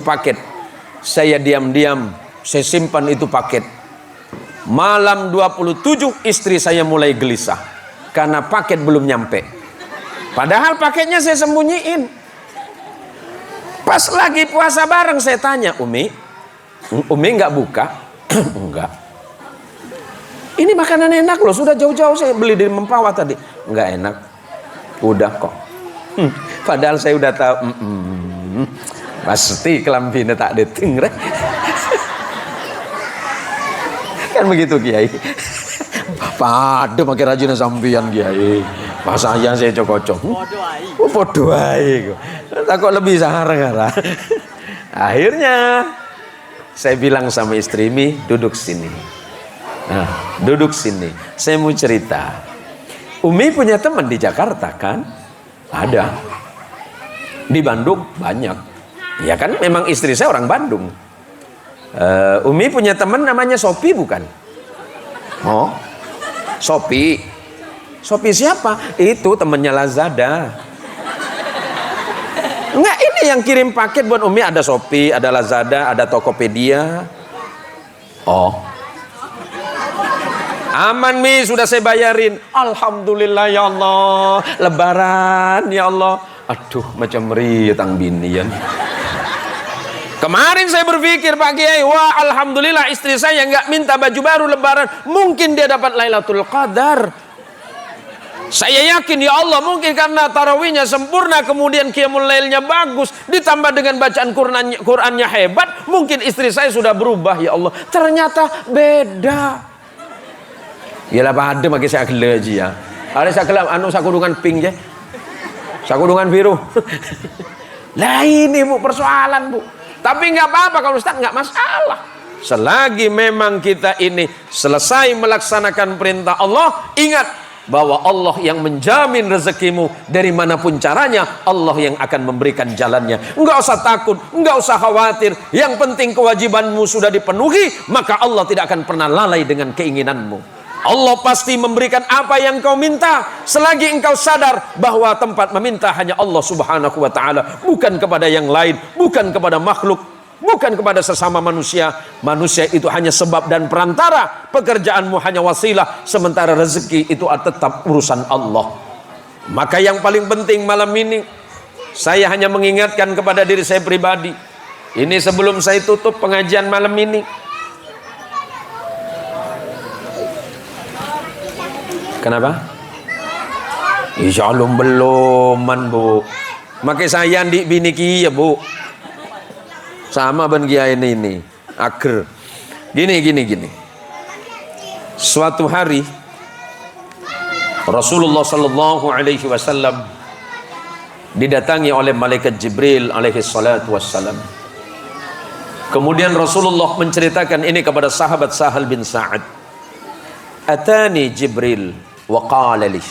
paket. Saya diam-diam, saya simpan itu paket. Malam 27 istri saya mulai gelisah karena paket belum nyampe. Padahal paketnya saya sembunyiin. Pas lagi puasa bareng saya tanya, Umi nggak buka? Enggak. Ini makanan enak loh, sudah jauh-jauh saya beli dari Mempawah tadi. Enggak enak. Udah kok. Padahal saya udah tahu. Pasti kelambine tak deting. Kan begitu, Kiai. Pada makin rajin sampian, Kiai. Pas saya cocok. Podo ae. Takut lebih sahara. Akhirnya saya bilang sama istri, Mi, duduk sini. Nah, duduk sini. Saya mau cerita. Umi punya teman di Jakarta kan? Ada. Di Bandung banyak. Ya kan, memang istri saya orang Bandung. Umi punya teman namanya Sopi bukan? Oh, Sopi. Sopi siapa? Itu temannya Lazada. Enggak, ini yang kirim paket buat Umi ada Sopi, ada Lazada, ada Tokopedia. Oh, aman, Mi, sudah saya bayarin. Alhamdulillah ya Allah. Lebaran ya Allah. Aduh, macam meriah tang binian. Kemarin saya berpikir, Pak Kiai, wah alhamdulillah istri saya nggak minta baju baru lebaran, mungkin dia dapat Lailatul Qadar. Saya yakin ya Allah, mungkin karena tarawihnya sempurna, kemudian qiyamul lailnya bagus, ditambah dengan bacaan Qur'annya hebat, mungkin istri saya sudah berubah ya Allah. Ternyata beda. Yalah pada makin saya geleji ya. Ada saya kelam anu sakudungan pink ya. Sakudungan biru. Lah ini Bu persoalan, Bu. Tapi nggak apa-apa kalau Ustaz, nggak masalah. Selagi memang kita ini selesai melaksanakan perintah Allah, ingat bahwa Allah yang menjamin rezekimu dari manapun caranya, Allah yang akan memberikan jalannya. Nggak usah takut, nggak usah khawatir. Yang penting kewajibanmu sudah dipenuhi, maka Allah tidak akan pernah lalai dengan keinginanmu. Allah pasti memberikan apa yang kau minta selagi engkau sadar bahwa tempat meminta hanya Allah Subhanahu wa taala, bukan kepada yang lain, bukan kepada makhluk, bukan kepada sesama manusia. Manusia itu hanya sebab dan perantara, pekerjaanmu hanya wasilah, sementara rezeki itu tetap urusan Allah. Maka yang paling penting malam ini saya hanya mengingatkan kepada diri saya pribadi. Ini sebelum saya tutup pengajian malam ini. Kenapa? Insya Allah beloman, Bu. Makai saya di bini kia, Bu. Sama ben kia ini. Ager. Gini. Suatu hari Rasulullah sallallahu alaihi wasallam didatangi oleh malaikat Jibril alaihi salatu wassalam. Kemudian Rasulullah menceritakan ini kepada sahabat Sahal bin Sa'ad. Atani Jibril wa qala li.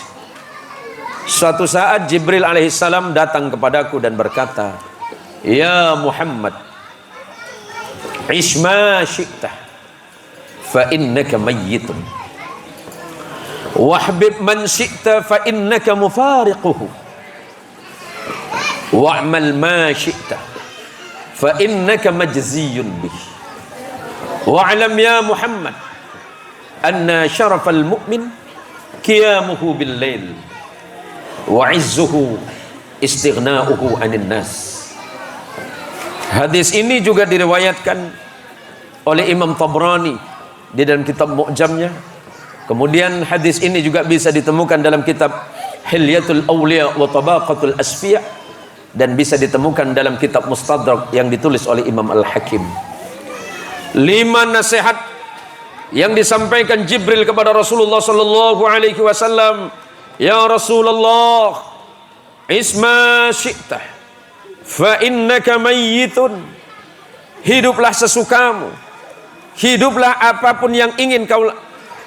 Suatu saat Jibril alaihi salam datang kepadaku dan berkata, "Ya Muhammad, ish ma syi'ta fa innaka mayyitun. Wahbib man syi'ta fa innaka mufariquhu. Wa'mal ma syi'ta fa innaka majziyun bih. Wa'lam ya Muhammad anna syarafal mu'min qiyamuhu bil lail wa 'izzuhu istighna'uhu 'anil nas." Hadis ini juga diriwayatkan oleh Imam Tabrani di dalam kitab Mu'jamnya. Kemudian hadis ini juga bisa ditemukan dalam kitab Hilyatul Awliya wa Tabaqatul Asfiya, dan bisa ditemukan dalam kitab Mustadrak yang ditulis oleh Imam Al-Hakim. 5 nasihat yang disampaikan Jibril kepada Rasulullah sallallahu alaihi wasallam. Ya Rasulullah, isma syi'tah fa innaka mayyitun. Hiduplah sesukamu, hiduplah apapun yang ingin kau,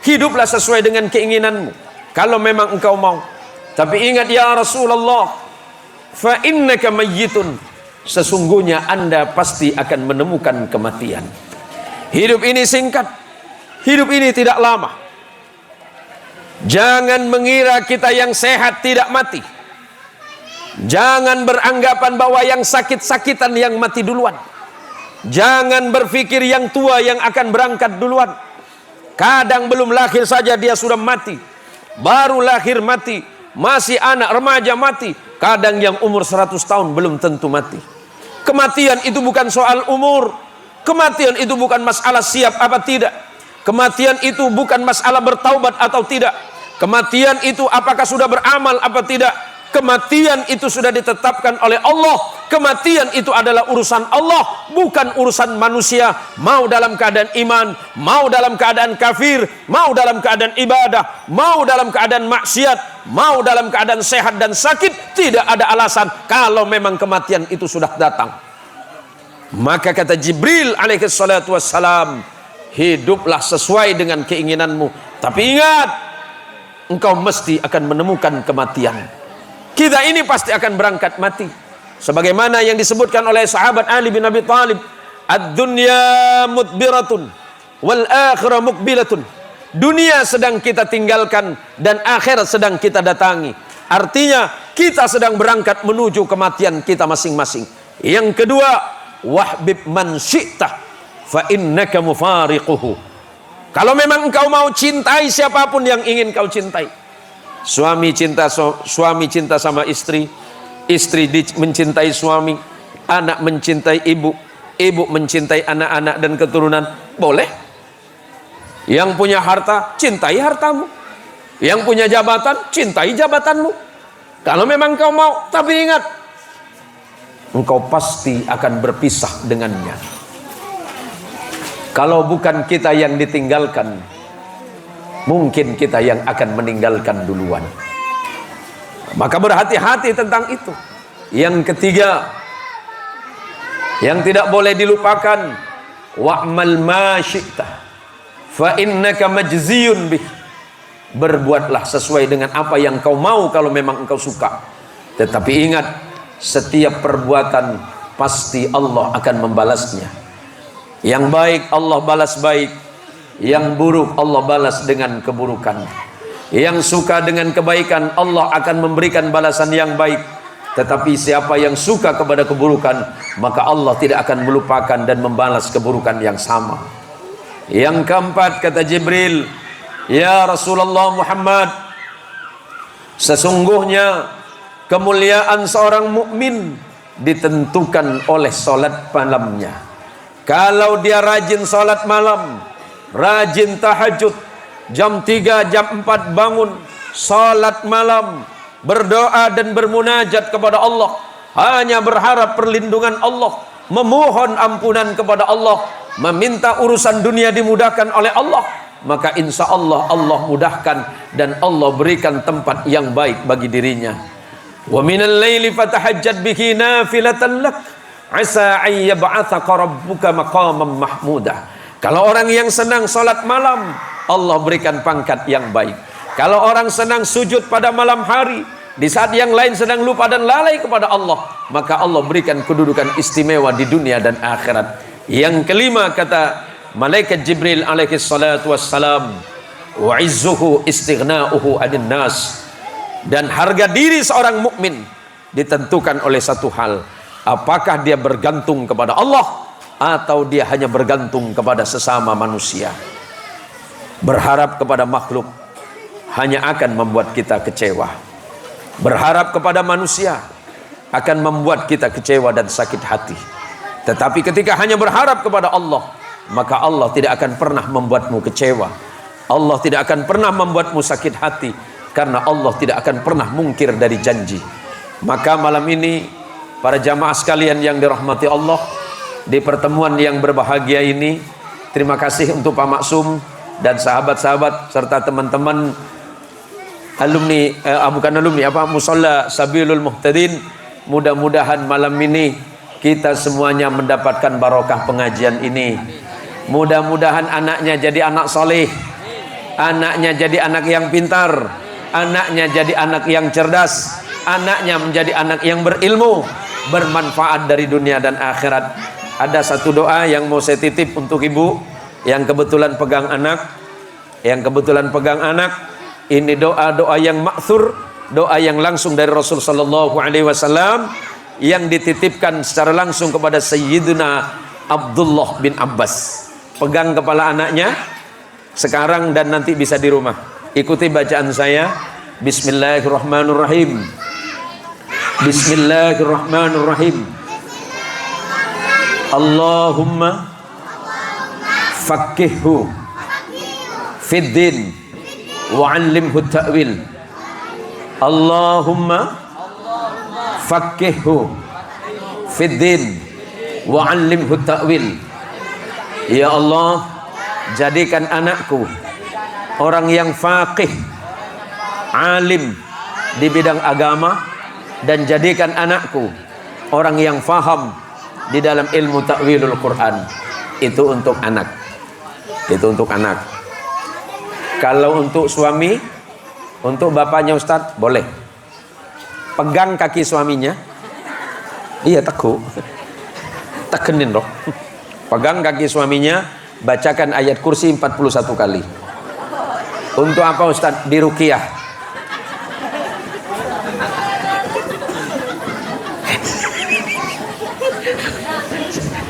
hiduplah sesuai dengan keinginanmu kalau memang engkau mau. Tapi ingat ya Rasulullah, fa innaka mayyitun, sesungguhnya Anda pasti akan menemukan kematian. Hidup ini singkat, hidup ini tidak lama. Jangan mengira kita yang sehat tidak mati. Jangan beranggapan bahwa yang sakit-sakitan yang mati duluan. Jangan berpikir yang tua yang akan berangkat duluan. Kadang belum lahir saja dia sudah mati. Baru lahir mati. Masih anak remaja mati. Kadang yang umur 100 tahun belum tentu mati. Kematian itu bukan soal umur. Kematian itu bukan masalah siap apa tidak. Kematian itu bukan masalah bertaubat atau tidak. Kematian itu apakah sudah beramal apa tidak. Kematian itu sudah ditetapkan oleh Allah. Kematian itu adalah urusan Allah, bukan urusan manusia. Mau dalam keadaan iman, mau dalam keadaan kafir, mau dalam keadaan ibadah, mau dalam keadaan maksiat, mau dalam keadaan sehat dan sakit, tidak ada alasan kalau memang kematian itu sudah datang. Maka kata Jibril alaihi salatu wassalam, hiduplah sesuai dengan keinginanmu, tapi ingat, engkau mesti akan menemukan kematian. Kita ini pasti akan berangkat mati. Sebagaimana yang disebutkan oleh sahabat Ali bin Abi Thalib, ad-dunya mudbiratun wal akhirah mukbilatun. Dunia sedang kita tinggalkan dan akhirat sedang kita datangi. Artinya kita sedang berangkat menuju kematian kita masing-masing. Yang kedua, wahbib man syi'ta fa innaka mufariquhu. Kalau memang engkau mau cintai siapapun yang ingin kau cintai. Suami cinta sama istri, istri mencintai suami, anak mencintai ibu, ibu mencintai anak-anak dan keturunan, boleh. Yang punya harta, cintai hartamu. Yang punya jabatan, cintai jabatanmu. Kalau memang kau mau, tapi ingat, engkau pasti akan berpisah dengannya. Kalau bukan kita yang ditinggalkan, mungkin kita yang akan meninggalkan duluan. Maka berhati-hati tentang itu. Yang ketiga, yang tidak boleh dilupakan, wa'mal ma syi'ta fa innaka majziyun bih. Berbuatlah sesuai dengan apa yang kau mau kalau memang engkau suka. Tetapi ingat, setiap perbuatan pasti Allah akan membalasnya. Yang baik Allah balas baik, yang buruk Allah balas dengan keburukan. Yang suka dengan kebaikan Allah akan memberikan balasan yang baik. Tetapi siapa yang suka kepada keburukan, maka Allah tidak akan melupakan dan membalas keburukan yang sama. Yang keempat, kata Jibril, ya Rasulullah Muhammad, sesungguhnya kemuliaan seorang mukmin ditentukan oleh salat malamnya. Kalau dia rajin salat malam, rajin tahajud, jam 3, jam 4 bangun, salat malam, berdoa dan bermunajat kepada Allah, hanya berharap perlindungan Allah, memohon ampunan kepada Allah, meminta urusan dunia dimudahkan oleh Allah, maka insya Allah Allah mudahkan dan Allah berikan tempat yang baik bagi dirinya. Wa minal laili fatahajjad bihi nafilatan lak asa an yab'atsaka rabbuka maqaman mahmudah. Kalau orang yang senang salat malam, Allah berikan pangkat yang baik. Kalau orang senang sujud pada malam hari, di saat yang lain sedang lupa dan lalai kepada Allah, maka Allah berikan kedudukan istimewa di dunia dan akhirat. Yang kelima, kata malaikat Jibril alaihi salatu wassalam, wa izzuhu istighna'uhu 'anil nas. Dan harga diri seorang mukmin ditentukan oleh satu hal, apakah dia bergantung kepada Allah atau dia hanya bergantung kepada sesama manusia. Berharap kepada makhluk hanya akan membuat kita kecewa. Berharap kepada manusia akan membuat kita kecewa dan sakit hati. Tetapi ketika hanya berharap kepada Allah, maka Allah tidak akan pernah membuatmu kecewa. Allah tidak akan pernah membuatmu sakit hati, karena Allah tidak akan pernah mungkir dari janji. Maka malam ini para jamaah sekalian yang dirahmati Allah, di pertemuan yang berbahagia ini, terima kasih untuk Pak Maksum dan sahabat-sahabat serta teman-teman alumni, Musalla Sabilul Muhtadin. Mudah-mudahan malam ini kita semuanya mendapatkan barokah pengajian ini. Mudah-mudahan anaknya jadi anak soleh, anaknya jadi anak yang pintar, anaknya jadi anak yang cerdas, anaknya menjadi anak yang berilmu, bermanfaat dari dunia dan akhirat. Ada satu doa yang mau saya titip untuk ibu yang kebetulan pegang anak, Ini doa-doa yang ma'thur, doa yang langsung dari Rasul sallallahu alaihi wasallam, yang dititipkan secara langsung kepada Sayyidina Abdullah bin Abbas. Pegang kepala anaknya sekarang dan nanti bisa di rumah. Ikuti bacaan saya. Bismillahirrahmanirrahim. Bismillahirrahmanirrahim. Allahumma faqqihhu fid din wa 'allimhu ta'wil. Allahumma faqqihhu fid din wa 'allimhu ta'wil. Ya Allah, jadikan anakku orang yang faqih, alim di bidang agama, dan jadikan anakku orang yang faham di dalam ilmu ta'wilul Quran. Itu untuk anak. Kalau untuk suami, untuk bapaknya Ustadz, boleh pegang kaki suaminya. Iya, tekenin loh. Pegang kaki suaminya, bacakan ayat kursi 41 kali. Untuk apa Ustadz? Di ruqyah.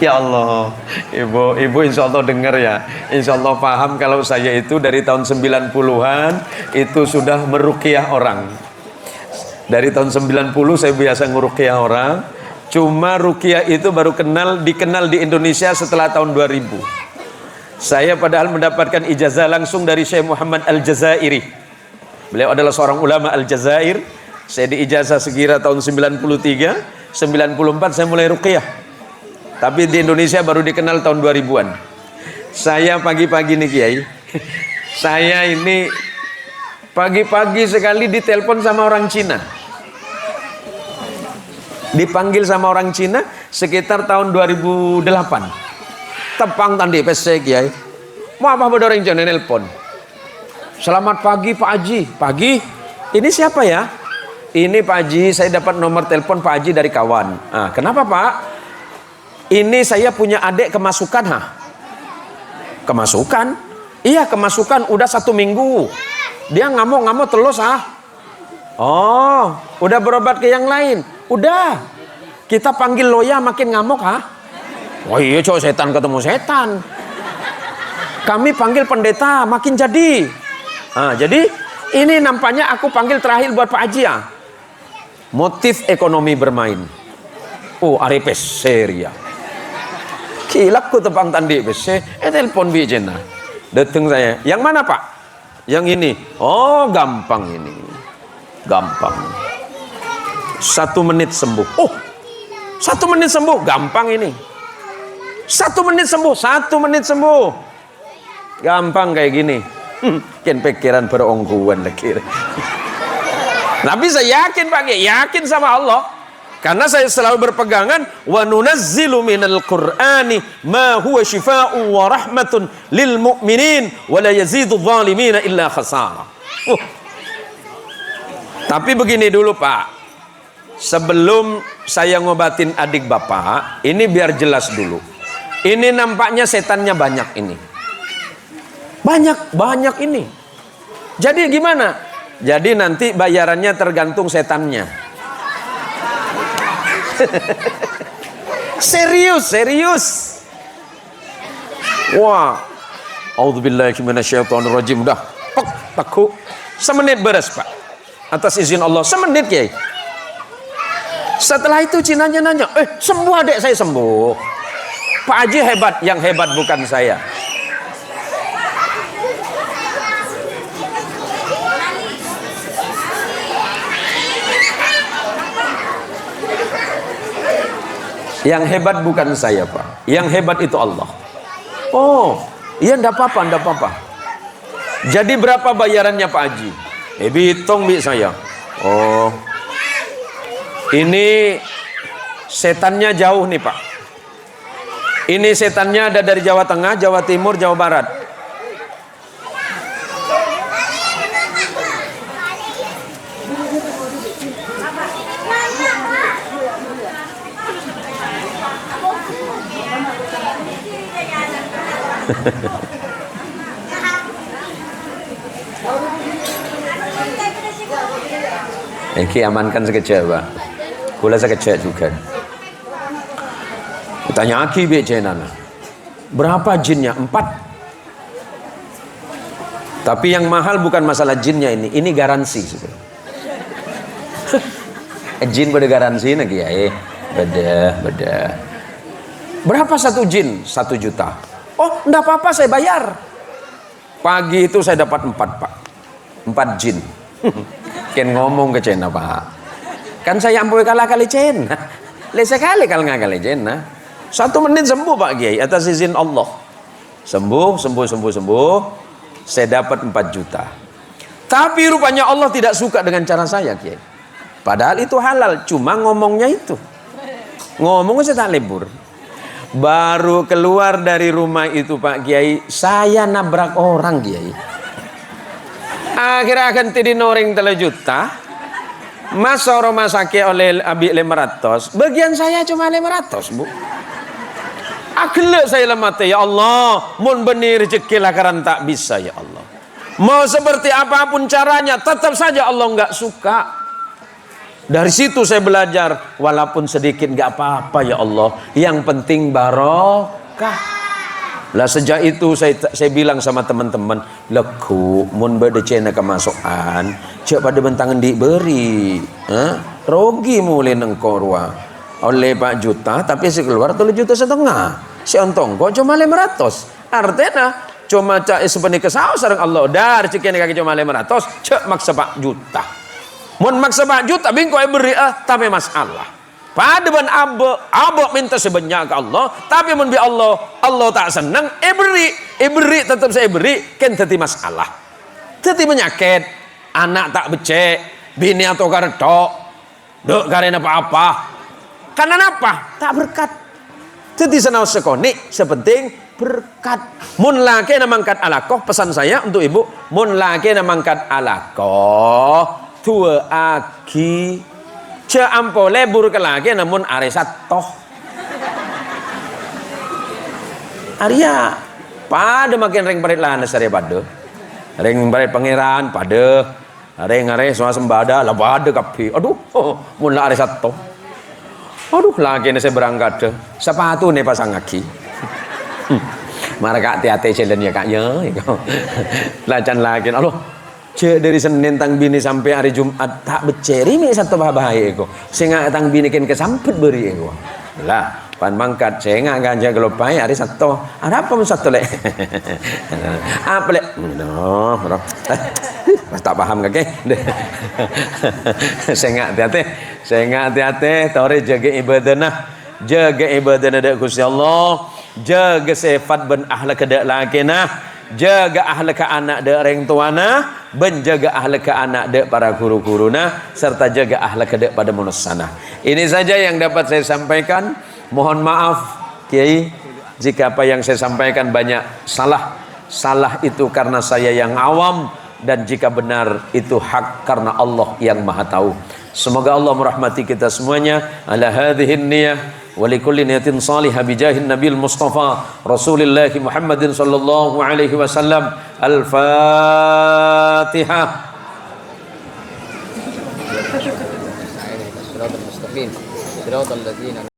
Ya Allah, ibu insya Allah dengar ya, insya Allah paham kalau saya itu dari tahun 90-an itu sudah meruqyah orang. Dari tahun 90 saya biasa ngeruqyah orang. Cuma ruqyah itu baru dikenal di Indonesia setelah tahun 2000. Saya padahal mendapatkan ijazah langsung dari Syekh Muhammad Al-Jazairi. Beliau adalah seorang ulama Al-Jazair. Saya diijazah sekira tahun 93, 94 saya mulai ruqyah. Tapi di Indonesia baru dikenal tahun 2000-an. Saya pagi-pagi nih Kiai, saya ini pagi-pagi sekali ditelepon sama orang Cina. Dipanggil sama orang Cina sekitar tahun 2008. Tepang tandi pesek Kiai. Mau apa ada orang Cina nelpon? Selamat pagi Pak Haji. Pagi? Ini siapa ya? Ini Pak Haji, saya dapat nomor telepon Pak Haji dari kawan. Ah, kenapa Pak? Ini saya punya adik kemasukan, Kemasukan? Iya, kemasukan udah 1 minggu. Dia ngamuk-ngamuk terus, Oh, udah berobat ke yang lain? Udah. Kita panggil loya makin ngamuk, Oh iya, cowok setan ketemu setan. Kami panggil pendeta makin jadi. Jadi ini nampaknya aku panggil terakhir buat Pak Haji ya. Motif ekonomi bermain. Oh, arepes seria. Kilak ku tepang tandi bese, telepon bijena. Dateng saya. Yang mana Pak? Yang ini. Oh, gampang ini. Gampang. 1 menit sembuh. Oh, 1 menit sembuh. Gampang ini. 1 menit sembuh. 1 menit sembuh. gampang kayak gini. Kan pikiran berongguan lagi. Tapi saya yakin Pak Kiai, yakin sama Allah. Karena saya selalu berpegangan wa nunazzilu minal Qur'ani ma huwa shifaa'un wa rahmatun lil mu'minin wa la yazidu zalimina illa khasara. Tapi begini dulu Pak. Sebelum saya ngobatin adik Bapak, ini biar jelas dulu. Ini nampaknya setannya banyak ini. Banyak ini. Jadi gimana? Jadi nanti bayarannya tergantung setannya. Serius. Wah. A'udzubillahi minasyaitonirrajim. Udah. Takut. Semenit beres, Pak. Atas izin Allah, semenit, Kiai. Setelah itu Cinanya nanya, sembuh adek saya sembuh. Pak Haji hebat, yang hebat bukan saya. Yang hebat bukan saya Pak, yang hebat itu Allah. Oh, iya ndak apa-apa. Jadi berapa bayarannya Pak Haji? Hitung bi saya. Oh, ini setannya jauh nih Pak. Ini setannya ada dari Jawa Tengah, Jawa Timur, Jawa Barat. Ini amankan sekejap Pak. Kula sekejap juga. Tanya Aki becenana. Berapa jinnya? 4. Tapi yang mahal bukan masalah jinnya ini garansi. Jin pada garansi lagi ya. Beda. Berapa satu jin? 1 juta. Oh, enggak apa-apa saya bayar. Pagi itu saya dapat 4 Pak. 4 jin. Ken ngomong ke Cina Pak. Kan saya ampuh kali Cina. Sekali kalau nggak kali Cina. 1 menit sembuh Pak Kiai atas izin Allah. Sembuh. Saya dapat 4 juta. Tapi rupanya Allah tidak suka dengan cara saya Kiai. Padahal itu halal, cuma ngomongnya itu. Ngomongnya saya tak libur. Baru keluar dari rumah itu Pak Kiai, saya nabrak orang Kiai. Akhirnya akan tadi noring 3 juta. Masa rumah sakit oleh abi 500. Bagian saya cuma 500 Bu. Akhirnya saya lemati, ya Allah, mun benih rezeki lakaran tak bisa ya Allah. Mau seperti apapun caranya, tetap saja Allah nggak suka. Dari situ saya belajar, walaupun sedikit nggak apa-apa ya Allah. Yang penting barokah. Lah sejak itu saya bilang sama teman-teman, leku mun bedecena kemasukan, cek pada bentangan diberi, rogi mulai nengkorwa. Oleh 4 juta, tapi si keluar 3,5 juta. Si ontong kok cuma 500. Artinya cuma cak sepenuh kesau sareng Allah. Dar cikian kaki cuma 500, cek maksa 4 juta. Mun maksa 4 juta bingko beri tapi masalah. Pada abo minta sebanyak ke Allah, tapi mun bi Allah tak senang, beri tetap saya beri, kan teti masalah. Teti penyakit, anak tak becek, bini atau karetok, dok karena apa-apa. Karena apa? Tak berkat. Teti senau sekoni, sepenting berkat. Mun laki namangkat alakoh, pesan saya untuk ibu, mun laki namangkat alakoh, tua aki ampo lebur ke lagi namun aresat toh Arya pada makin ring parit lah nasare pada ring parit pangeran pada ring soal sembada lah pada kapi aduh mula aresat toh aduh lagi saya berangkat sepatu nih pasang kaki marah kak hati-hati jalannya kaknya lacan lagi aduh cek dari Senin tang bini sampai hari Jumat tak beceri mi satu bahaya eko. Sehingga tang bini ken kesampet beri eko. Lah pan mangkat sehingga ganja gelopai hari satu. Ada apa satu lek? Apa lek? No, tak paham kake. Sehingga hati-hati, tore jaga ibadah dak Gusti Allah, jaga sifat ben akhlak dak lakena. jaga ahlaka anak de orang tuana, benjaga ahlaka anak de para guru-guruna, serta jaga ahlaka de pada munasana. Ini saja yang dapat saya sampaikan. Mohon maaf Kiai jika apa yang saya sampaikan banyak salah. Salah itu karena saya yang awam, dan jika benar itu hak karena Allah yang Maha Tahu. Semoga Allah merahmati kita semuanya. Ala hadhihin niyah wa likulli niyatin salihah bijahin nabil mustafa Rasulillah Muhammadin sallallahu alaihi wasallam. Al-Fatihah.